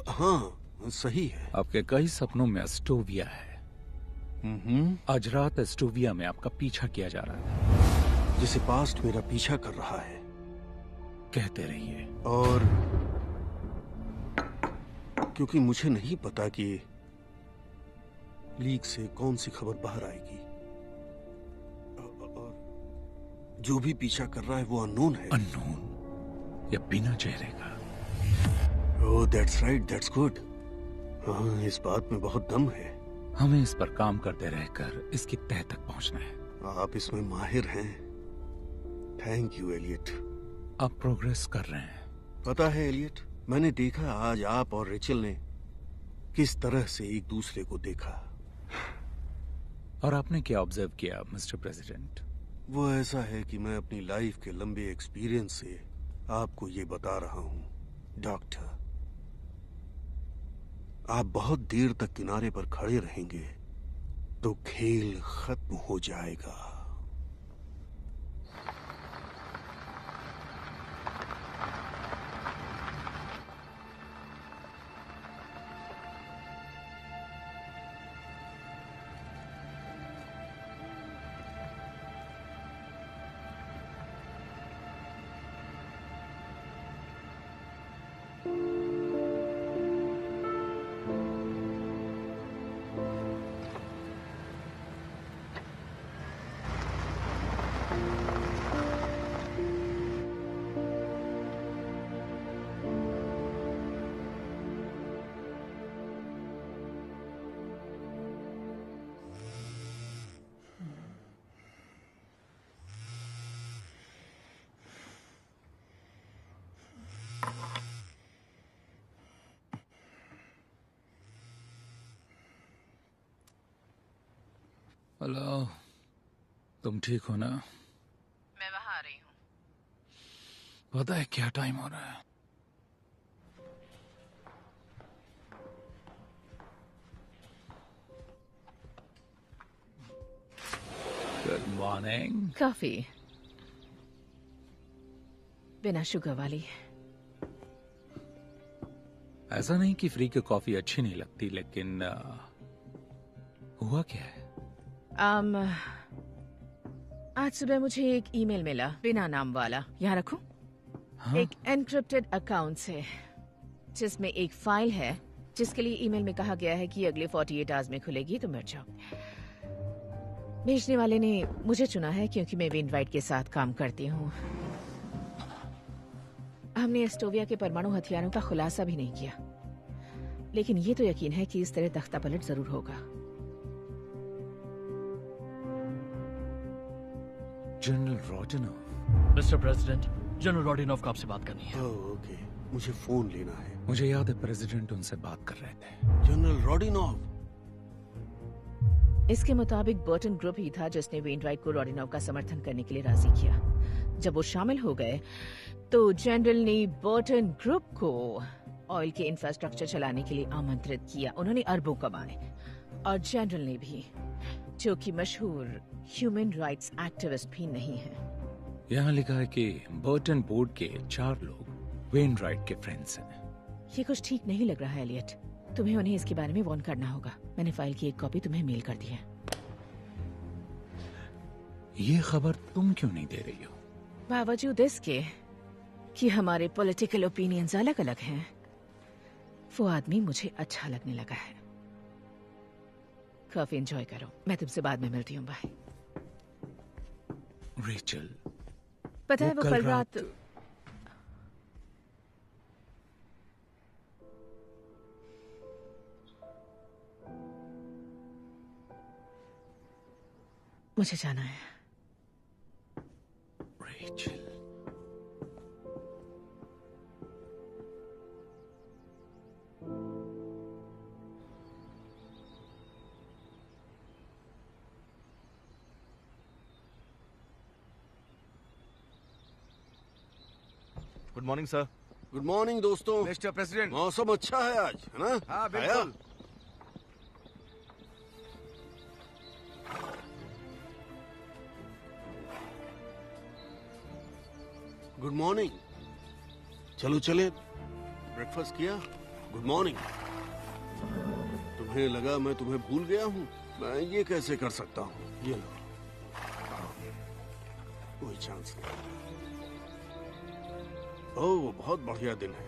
हाँ, सही है। आपके कई सपनों में एस्टोविया है। आज रात एस्टोविया में आपका पीछा किया जा रहा था। जिसे पास्ट मेरा पीछा कर रहा है। कहते रहिए। और क्योंकि मुझे नहीं पता कि लीक से कौन सी खबर बाहर आएगी, और जो भी पीछा कर रहा है वो अननोन है। अननोन या बिना चेहरे का? ओह, दैट्स राइट, दैट्स गुड। हाँ, इस बात में बहुत दम है। हमें इस पर काम करते रहकर इसकी तह तक पहुंचना है। आप इसमें माहिर हैं। Thank you Elliot. आप प्रोग्रेस कर रहे हैं। पता है एलियट, मैंने देखा आज आप और रेचल ने किस तरह से एक दूसरे को देखा। और आपने क्या ऑब्जर्व किया मिस्टर प्रेसिडेंट? वो ऐसा है कि मैं अपनी लाइफ के लंबे एक्सपीरियंस से आपको ये बता रहा हूं डॉक्टर। आप बहुत देर तक किनारे पर खड़े रहेंगे तो खेल खत्म हो जाएगा। हेलो, तुम ठीक हो ना? मैं वहां आ रही हूँ। पता है क्या टाइम हो रहा है? Good morning. कॉफी बिना शुगर वाली। ऐसा नहीं कि फ्री की कॉफी अच्छी नहीं लगती, लेकिन हुआ क्या है? आज सुबह मुझे एक ईमेल मिला बिना नाम वाला। यहाँ रखूं? हाँ? एक एनक्रिप्टेड अकाउंट से, जिसमें एक फाइल है जिसके लिए ईमेल में कहा गया है कि अगले 48 आवर्स में खुलेगी, तो मिट जाओ। भेजने वाले ने मुझे चुना है क्योंकि मैं वेनराइट के साथ काम करती हूँ। हमने एस्टोविया के परमाणु हथियारों का खुलासा भी नहीं किया, लेकिन ये तो यकीन है कि इस तरह तख्ता पलट जरूर होगा। जनरल रोडिनोव। मिस्टर प्रेसिडेंट, जनरल रोडिनोव को आपसे बात करनी है। ओके, मुझे फोन लेना है। मुझे याद है प्रेसिडेंट उनसे बात कर रहे थे। जनरल रोडिनोव। इसके मुताबिक बर्टन ग्रुप ही था जिसने वेनराइट को रोडिनोव का समर्थन करने के लिए राजी किया। जब वो शामिल हो गए तो जनरल ने बर्टन ग्रुप को ऑयल के इंफ्रास्ट्रक्चर चलाने के लिए आमंत्रित किया। उन्होंने अरबों कमाए। और जनरल ने भी, जो कि मशहूर ह्यूमन राइट्स एक्टिविस्ट भी नहीं है। यहाँ लिखा है कि बर्टन बोर्ड के 4 लोग वेनराइट के फ्रेंड्स हैं। ये कुछ ठीक नहीं लग रहा है एलियट। तुम्हें उन्हें इसके बारे में वार्न करना होगा। मैंने फाइल की एक कॉपी तुम्हें मेल कर दी है। ये खबर तुम क्यों नहीं दे रही हो? बावजूद इसके कि हमारे पॉलिटिकल ओपिनियंस अलग अलग हैं, वो आदमी मुझे अच्छा लगने लगा है। काफी एंजॉय करो। मैं तुमसे बाद में मिलती हूँ। बाय। रेचल, पता है वो कल रात मुझे जाना है। Rachel, good morning sir. Good morning दोस्तों। Mister president. मौसम अच्छा है आज, है ना? हाँ बिल्कुल। Good morning. चलो चले। ब्रेकफास्ट किया? Good morning. तुम्हें लगा मैं तुम्हें भूल गया हूँ? मैं ये कैसे कर सकता हूँ? ये लो। कोई चांस नहीं। ओह, बहुत बढ़िया दिन है।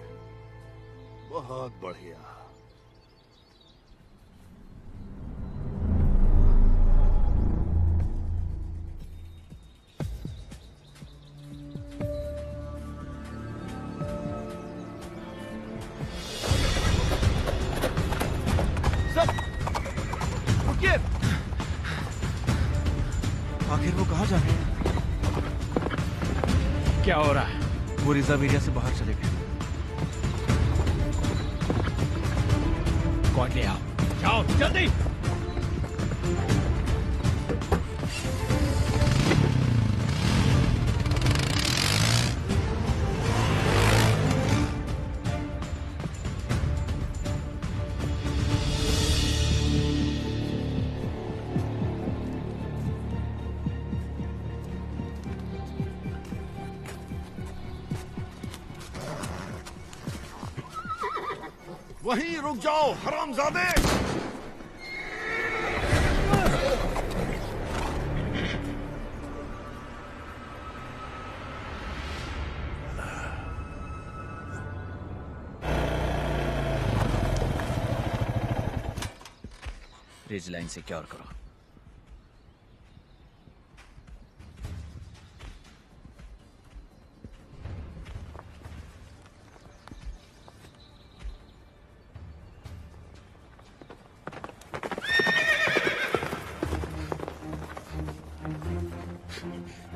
बहुत बढ़िया। आखिर वो कहाँ जा रहे हैं? क्या हो रहा है? वो रिजर्व एरिया से बाहर चले गए। स्क्वाड ले आओ। जाओ जल्दी। वहीं रुक जाओ हरामजादे। रिज लाइन सिक्योर करो।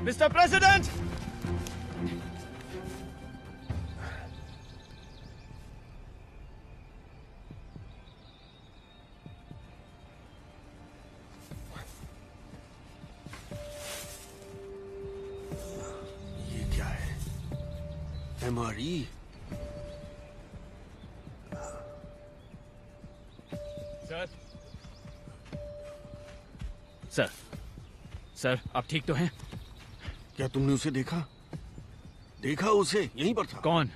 Mister president! ये क्या है? MRE? सर सर सर आप ठीक तो हैं? क्या तुमने उसे देखा? देखा उसे? यहीं पर था। कौन?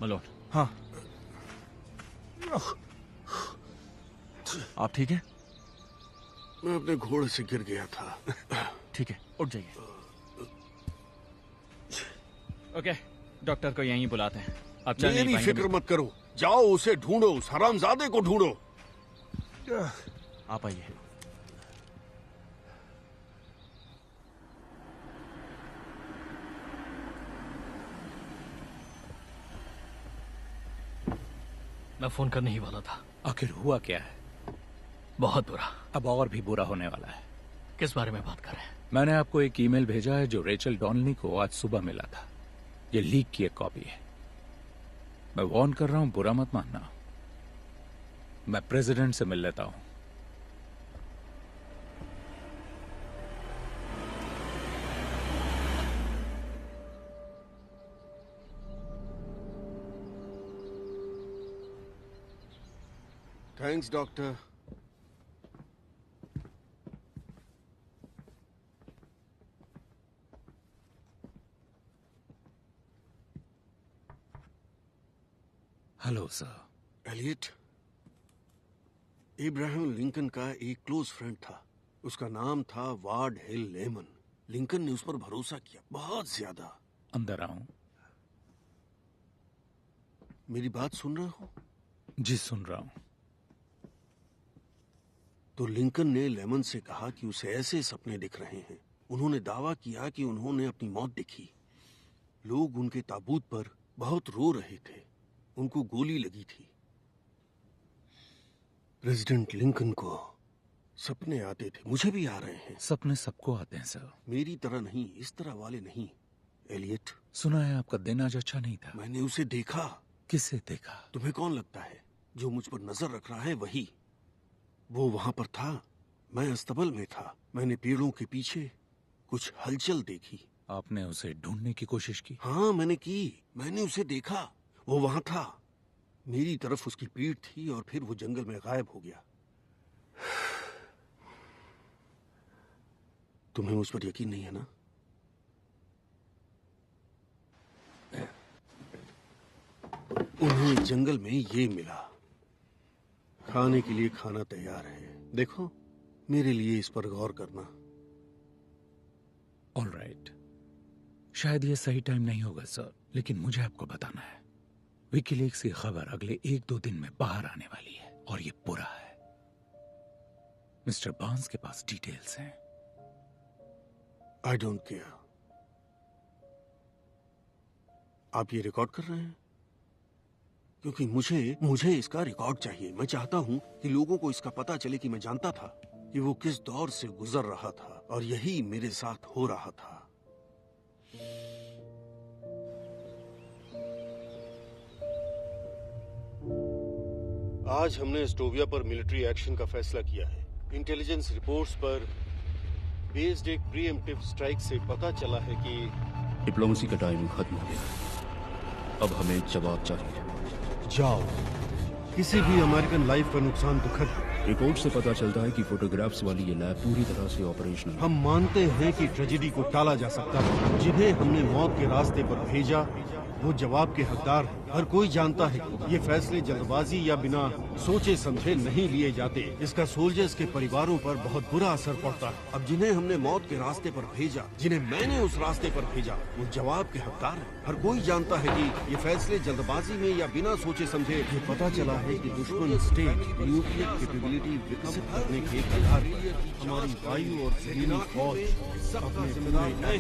मलोन। हाँ। आप ठीक हैं? मैं अपने घोड़े से गिर गया था। ठीक है, उठ जाइए। ओके, डॉक्टर को यहीं बुलाते हैं। आप चल नहीं मेरी पाएंगे। फिक्र मत करो, जाओ उसे ढूंढो, उस हरामजादे को ढूंढो। आप आइए। मैं फोन करने ही वाला था। आखिर हुआ क्या है? बहुत बुरा। अब और भी बुरा होने वाला है। किस बारे में बात कर रहे हैं? मैंने आपको एक ईमेल भेजा है जो रेचल डॉनली को आज सुबह मिला था। ये लीक की एक कॉपी है। मैं वार्न कर रहा हूं, बुरा मत मानना। मैं प्रेसिडेंट से मिल लेता हूं। Thanks doctor. Hello sir. Elliot, Abraham Lincoln का एक क्लोज फ्रेंड था। उसका नाम था वार्ड हिल लेमन। लिंकन ने उस पर भरोसा किया, बहुत ज्यादा। अंदर आऊं? मेरी बात सुन रहे हो? जी सुन रहा हूं। तो लिंकन ने लेमन से कहा कि उसे ऐसे सपने दिख रहे हैं। उन्होंने दावा किया कि उन्होंने अपनी मौत देखी। लोग उनके ताबूत पर बहुत रो रहे थे। उनको गोली लगी थी। प्रेसिडेंट लिंकन को सपने आते थे, मुझे भी आ रहे हैं। सपने सबको आते हैं सर। मेरी तरह नहीं, इस तरह वाले नहीं। एलियट, सुना है आपका दिन आज अच्छा नहीं था। मैंने उसे देखा। किसे देखा? तुम्हें कौन लगता है? जो मुझ पर नजर रख रहा है वही। वो वहां पर था, मैं अस्तबल में था। मैंने पेड़ों के पीछे कुछ हलचल देखी। आपने उसे ढूंढने की कोशिश की? हाँ मैंने की। मैंने उसे देखा, वो वहां था। मेरी तरफ उसकी पीठ थी और फिर वो जंगल में गायब हो गया। तुम्हें मुझ पर यकीन नहीं है ना? उन्हें जंगल में ये मिला। खाने के लिए खाना तैयार है। देखो, मेरे लिए इस पर गौर करना। ऑलराइट, शायद ये सही टाइम नहीं होगा सर, लेकिन मुझे आपको बताना है। विकीलीक्स की खबर अगले 1-2 दिन में बाहर आने वाली है और ये बुरा है। मिस्टर बार्न्स के पास डिटेल्स हैं। I don't care. आप ये रिकॉर्ड कर रहे हैं? क्योंकि मुझे इसका रिकॉर्ड चाहिए। मैं चाहता हूं कि लोगों को इसका पता चले कि मैं जानता था कि वो किस दौर से गुजर रहा था और यही मेरे साथ हो रहा था। आज हमने एस्टोविया पर मिलिट्री एक्शन का फैसला किया है। इंटेलिजेंस रिपोर्ट्स पर बेस्ड एक प्रीएम्प्टिव स्ट्राइक से पता चला है कि डिप्लोमेसी का टाइम खत्म हो गया। अब हमें जवाब चाहिए। जाओ, किसी भी अमेरिकन लाइफ का नुकसान दुखद है। रिपोर्ट से पता चलता है कि फोटोग्राफ्स वाली ये लैब पूरी तरह से ऑपरेशनल। हम मानते हैं कि ट्रेजेडी को टाला जा सकता है। जिन्हें हमने मौत के रास्ते पर भेजा वो जवाब के हकदार हैं। हर कोई जानता है कि ये फैसले जल्दबाजी या बिना सोचे समझे नहीं लिए जाते। इसका सोल्जर्स के परिवारों पर बहुत बुरा असर पड़ता है। अब जिन्हें हमने मौत के रास्ते पर भेजा, जिन्हें मैंने उस रास्ते पर भेजा, वो जवाब के हकदार हैं। हर कोई जानता है कि ये फैसले जल्दबाजी में या बिना सोचे समझे। ये पता चला है कि दुश्मन स्टेट न्यूक्लियर कैपेबिलिटी विकसित करने के आधार पर हमारी वायु और जमीनी फौज अपने पूरे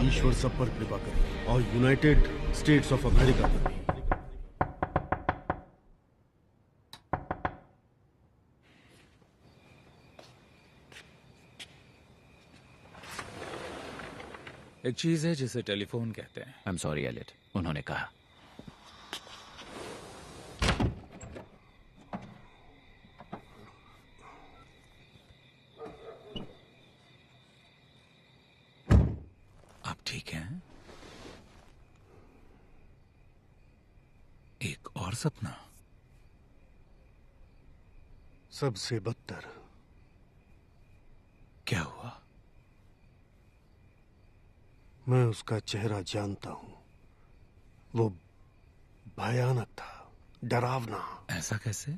ईश्वर सब पर कृपा करे और यूनाइटेड स्टेट्स ऑफ अमेरिका पर भी। एक चीज है जिसे टेलीफोन कहते हैं। आई एम सॉरी एलियट, उन्होंने कहा। आप ठीक हैं? एक और सपना? सबसे बदतर। क्या हुआ? मैं उसका चेहरा जानता हूं। वो भयानक था, डरावना। ऐसा कैसे?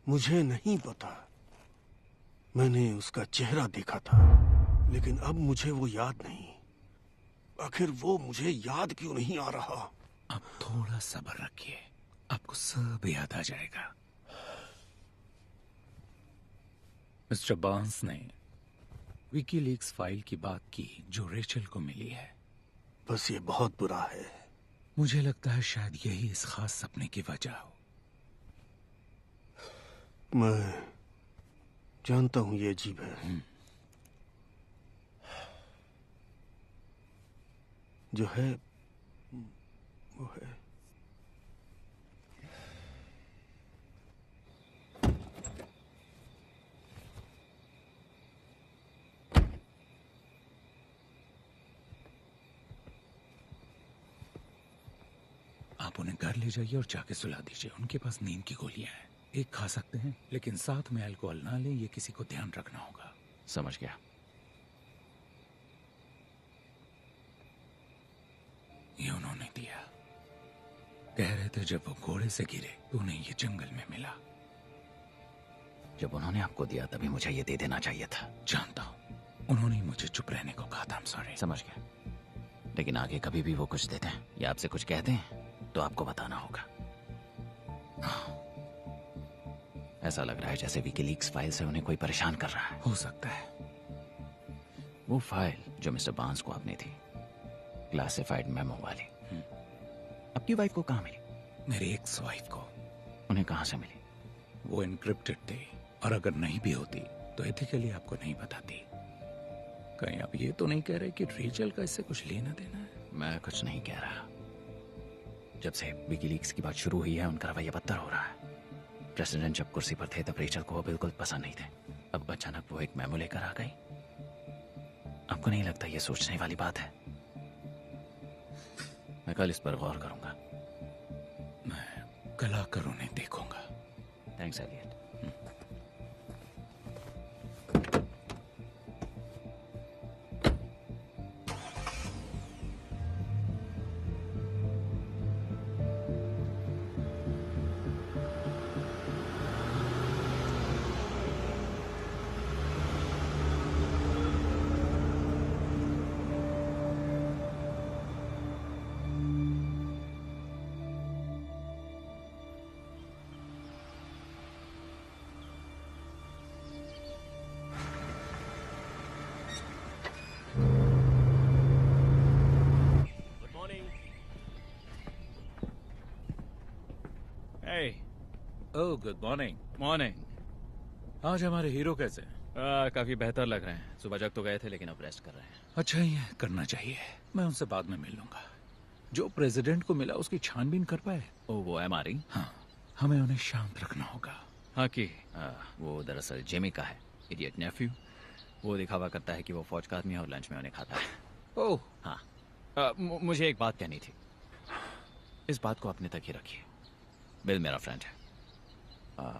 मुझे नहीं पता। मैंने उसका चेहरा देखा था, लेकिन अब मुझे वो याद नहीं। आखिर वो मुझे याद क्यों नहीं आ रहा? अब थोड़ा सब्र रखिए, आपको सब याद आ जाएगा। मिस्टर बार्न्स ने विकीलीक्स फाइल की बात की जो रेचल को मिली है। बस ये बहुत बुरा है। मुझे लगता है शायद यही इस खास सपने की वजह हो। मैं जानता हूं ये अजीब है। जो है वो है। आप उन्हें घर ले जाइए और जाके सुला दीजिए। उनके पास नींद की गोलियां हैं। एक खा सकते हैं, लेकिन साथ में अल्कोहल ना लें। ये किसी को ध्यान रखना होगा। समझ गया। ये उन्होंने दिया। कह रहे थे जब वो घोड़े से गिरे तो उन्हें ये जंगल में मिला। जब उन्होंने आपको दिया तभी मुझे ये दे देना चाहिए था। जानता हूं, उन्होंने ही मुझे चुप रहने को कहा था। I'm sorry। समझ गया, लेकिन आगे कभी भी वो कुछ देते हैं या आपसे कुछ कहते हैं तो आपको बताना होगा। ऐसा लग रहा है जैसे विकीलीक्स फाइल से उन्हें कोई परेशान कर रहा है। हो सकता है। वो फाइल जो मिस्टर बार्न्स को आपने थी, क्लासिफाइड मेमो वाली, आपकी वाइफ को कहाँ मिली? मेरी एक्स वाइफ को। उन्हें कहाँ से मिली? वो एनक्रिप्टेड थी, और अगर नहीं भी होती तो एथिकली आपको नहीं बताती। कहीं आप ये तो नहीं कह रहे कि रेचल का इससे कुछ लेना देना है? मैं कुछ नहीं कह रहा। जब से विकीलीक्स की बात शुरू हुई है उनका रवैया बदतर हो रहा है। प्रेसिडेंट जब कुर्सी पर थे तब रेचल को वो बिल्कुल पसंद नहीं थे। अब अचानक वो एक मेमो लेकर आ गई। आपको नहीं लगता ये सोचने वाली बात है? मैं कल इस पर गौर करूंगा। मैं कल आकर उन्हें देखूंगा। Thanks Elliot. Oh, good morning. Morning. आज हमारे हीरो कैसे हैं? काफी बेहतर लग रहे हैं। सुबह जग तो गए थे लेकिन अब रेस्ट कर रहे हैं। अच्छा ही है, करना चाहिए। मैं उनसे बाद में मिल लूंगा। जो प्रेसिडेंट को मिला उसकी छानबीन कर पाए? ओ वो MRE? हाँ, हमें उन्हें शांत रखना होगा। हाँ कि वो दरअसल जिमी का है, इडियट नेफ्यू। वो दिखावा करता है कि वो फौज का आदमी है और लंच में उन्हें खाता है। ओह हाँ, मुझे एक बात कहनी थी। इस बात को अपने तक ही रखिए। बिल मेरा फ्रेंड है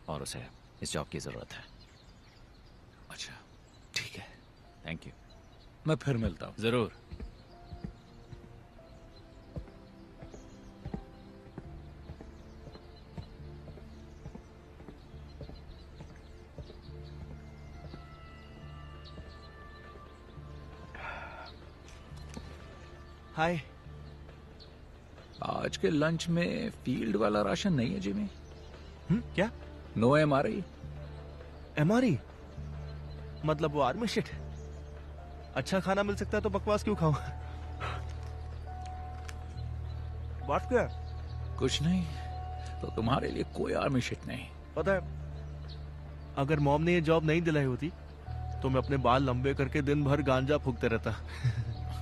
और उसे इस जॉब की जरूरत है। अच्छा, ठीक है, थैंक यू। मैं फिर मिलता हूँ। जरूर। हाय। आज के लंच में फील्ड वाला राशन नहीं है जिमी। क्या? No MRE। MRE मतलब वो आर्मी शिट। अच्छा खाना मिल सकता है तो बकवास क्यों खाऊं? बात क्या? कुछ नहीं, तो तुम्हारे लिए कोई आर्मी शिट नहीं। पता है, अगर मॉम ने ये जॉब नहीं दिलाई होती तो मैं अपने बाल लंबे करके दिन भर गांजा फूकते रहता।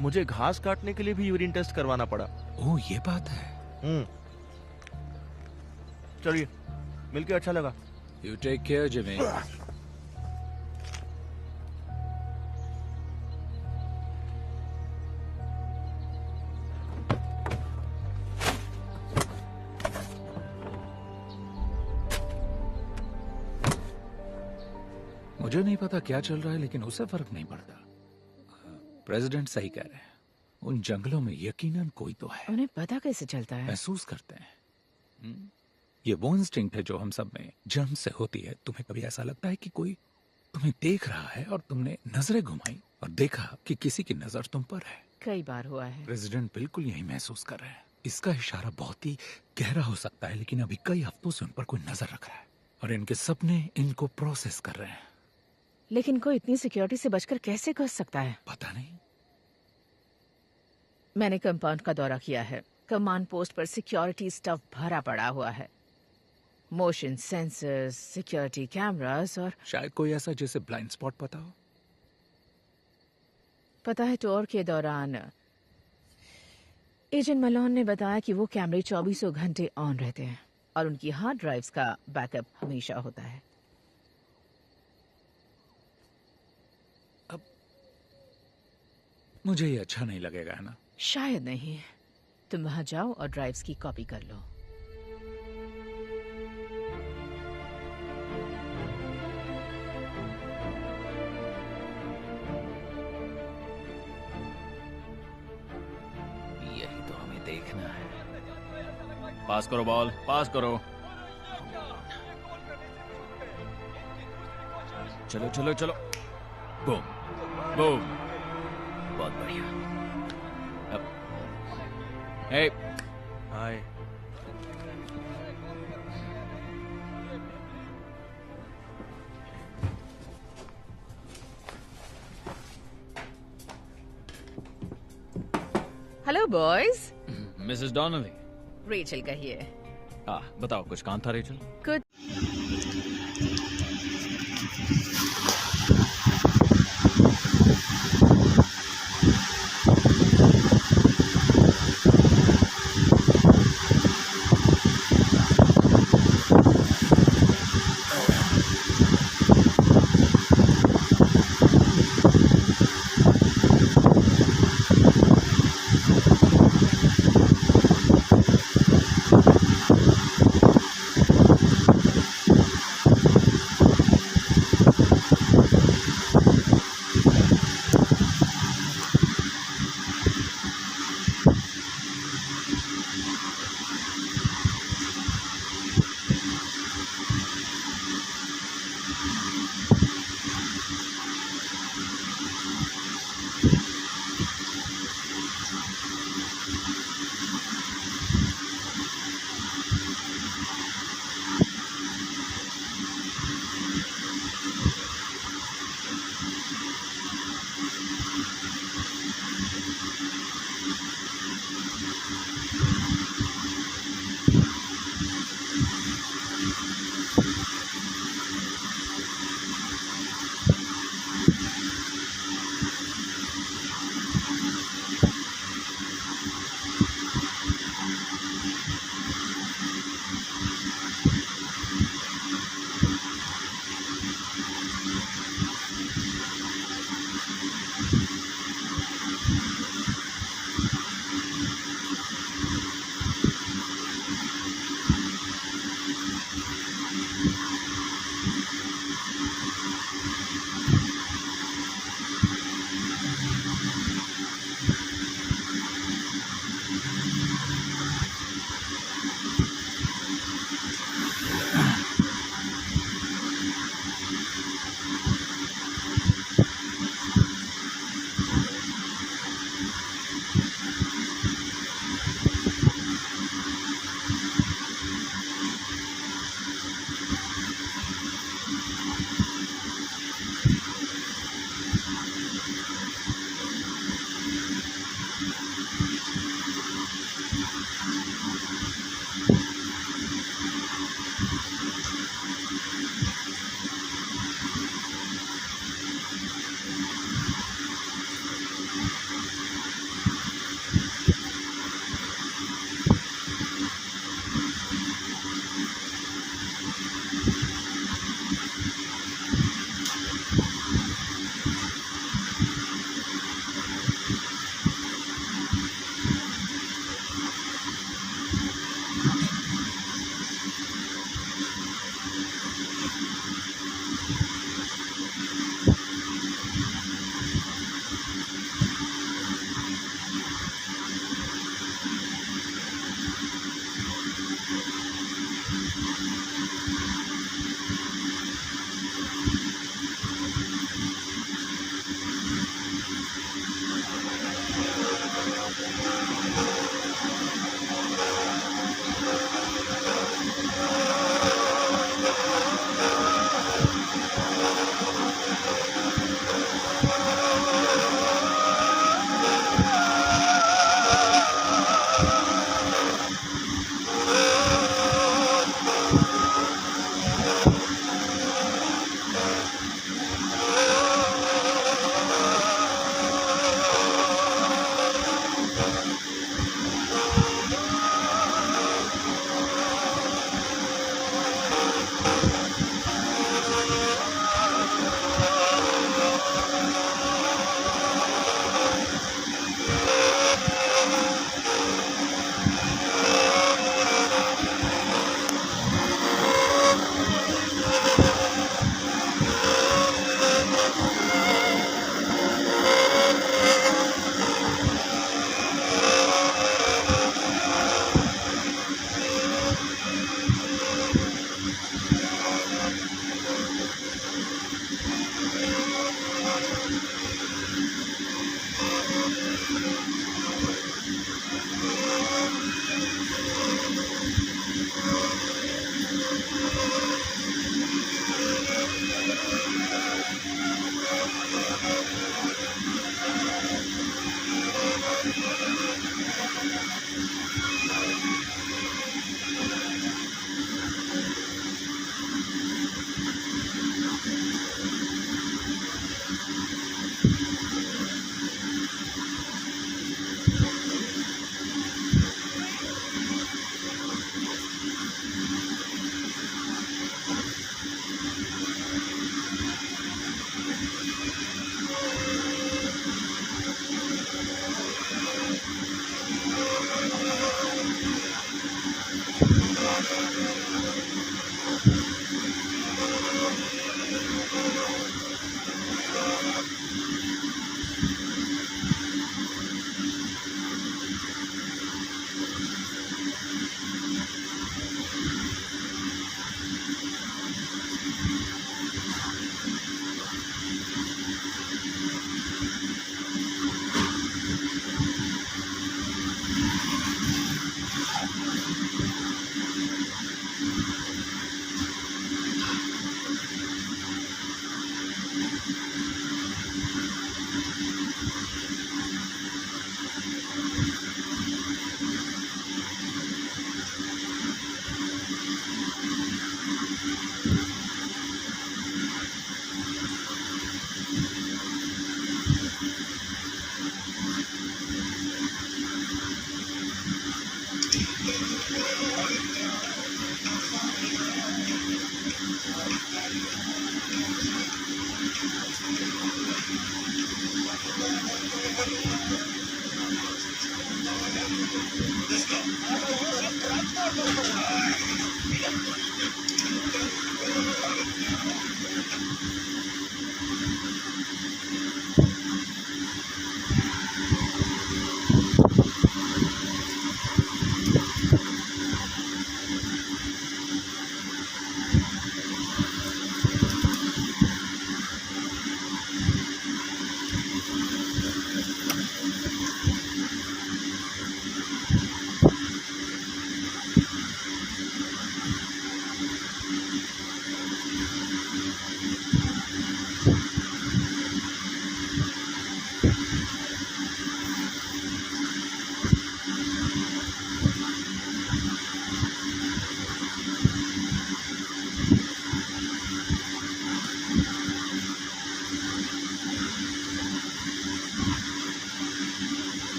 मुझे घास काटने के लिए भी यूरिन टेस्ट करवाना पड़ा। ओह, ये बात है। चलिए, मिलके अच्छा लगा। You take care Jimmy. मुझे नहीं पता क्या चल रहा है, लेकिन उसे फर्क नहीं पड़ता। प्रेसिडेंट सही कह रहे हैं, उन जंगलों में यकीनन कोई तो है। उन्हें पता कैसे चलता है? महसूस करते हैं। ये वो इंस्टिंक्ट है जो हम सब में जन्म से होती है। तुम्हें कभी ऐसा लगता है कि कोई तुम्हें देख रहा है और तुमने नजरें घुमाई और देखा कि किसी की नजर तुम पर है? कई बार हुआ है। प्रेसिडेंट बिल्कुल यही महसूस कर रहे हैं। इसका इशारा बहुत ही गहरा हो सकता है, लेकिन अभी कई हफ्तों से उन पर कोई नजर रख रहा है और इनके सपने इनको प्रोसेस कर रहे हैं। लेकिन कोई इतनी सिक्योरिटी से बचकर कैसे कर सकता है? पता नहीं। मैंने कंपाउंड का दौरा किया है। कमांड पोस्ट पर सिक्योरिटी स्टफ भरा पड़ा हुआ है। मोशन सेंसर्स, सिक्योरिटी कैमरास और शायद कोई ऐसा जिसे ब्लाइंड स्पॉट पता हो। पता है, टूर के दौरान एजेंट मलोन ने बताया कि वो कैमरे 24 घंटे ऑन रहते हैं और उनकी हार्ड ड्राइव्स का बैकअप हमेशा होता है। अब मुझे ये अच्छा नहीं लगेगा, है ना? शायद नहीं। तुम वहां जाओ और ड्राइव्स की कॉपी कर लो। यही तो हमें देखना है। पास करो बॉल, पास करो। चलो चलो चलो। Boom boom. बहुत बढ़िया। अब hey hi. Hello boys. Mrs Donnelly. Rachel कहिए। हाँ बताओ, कुछ काम था रेचल? कुछ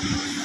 है।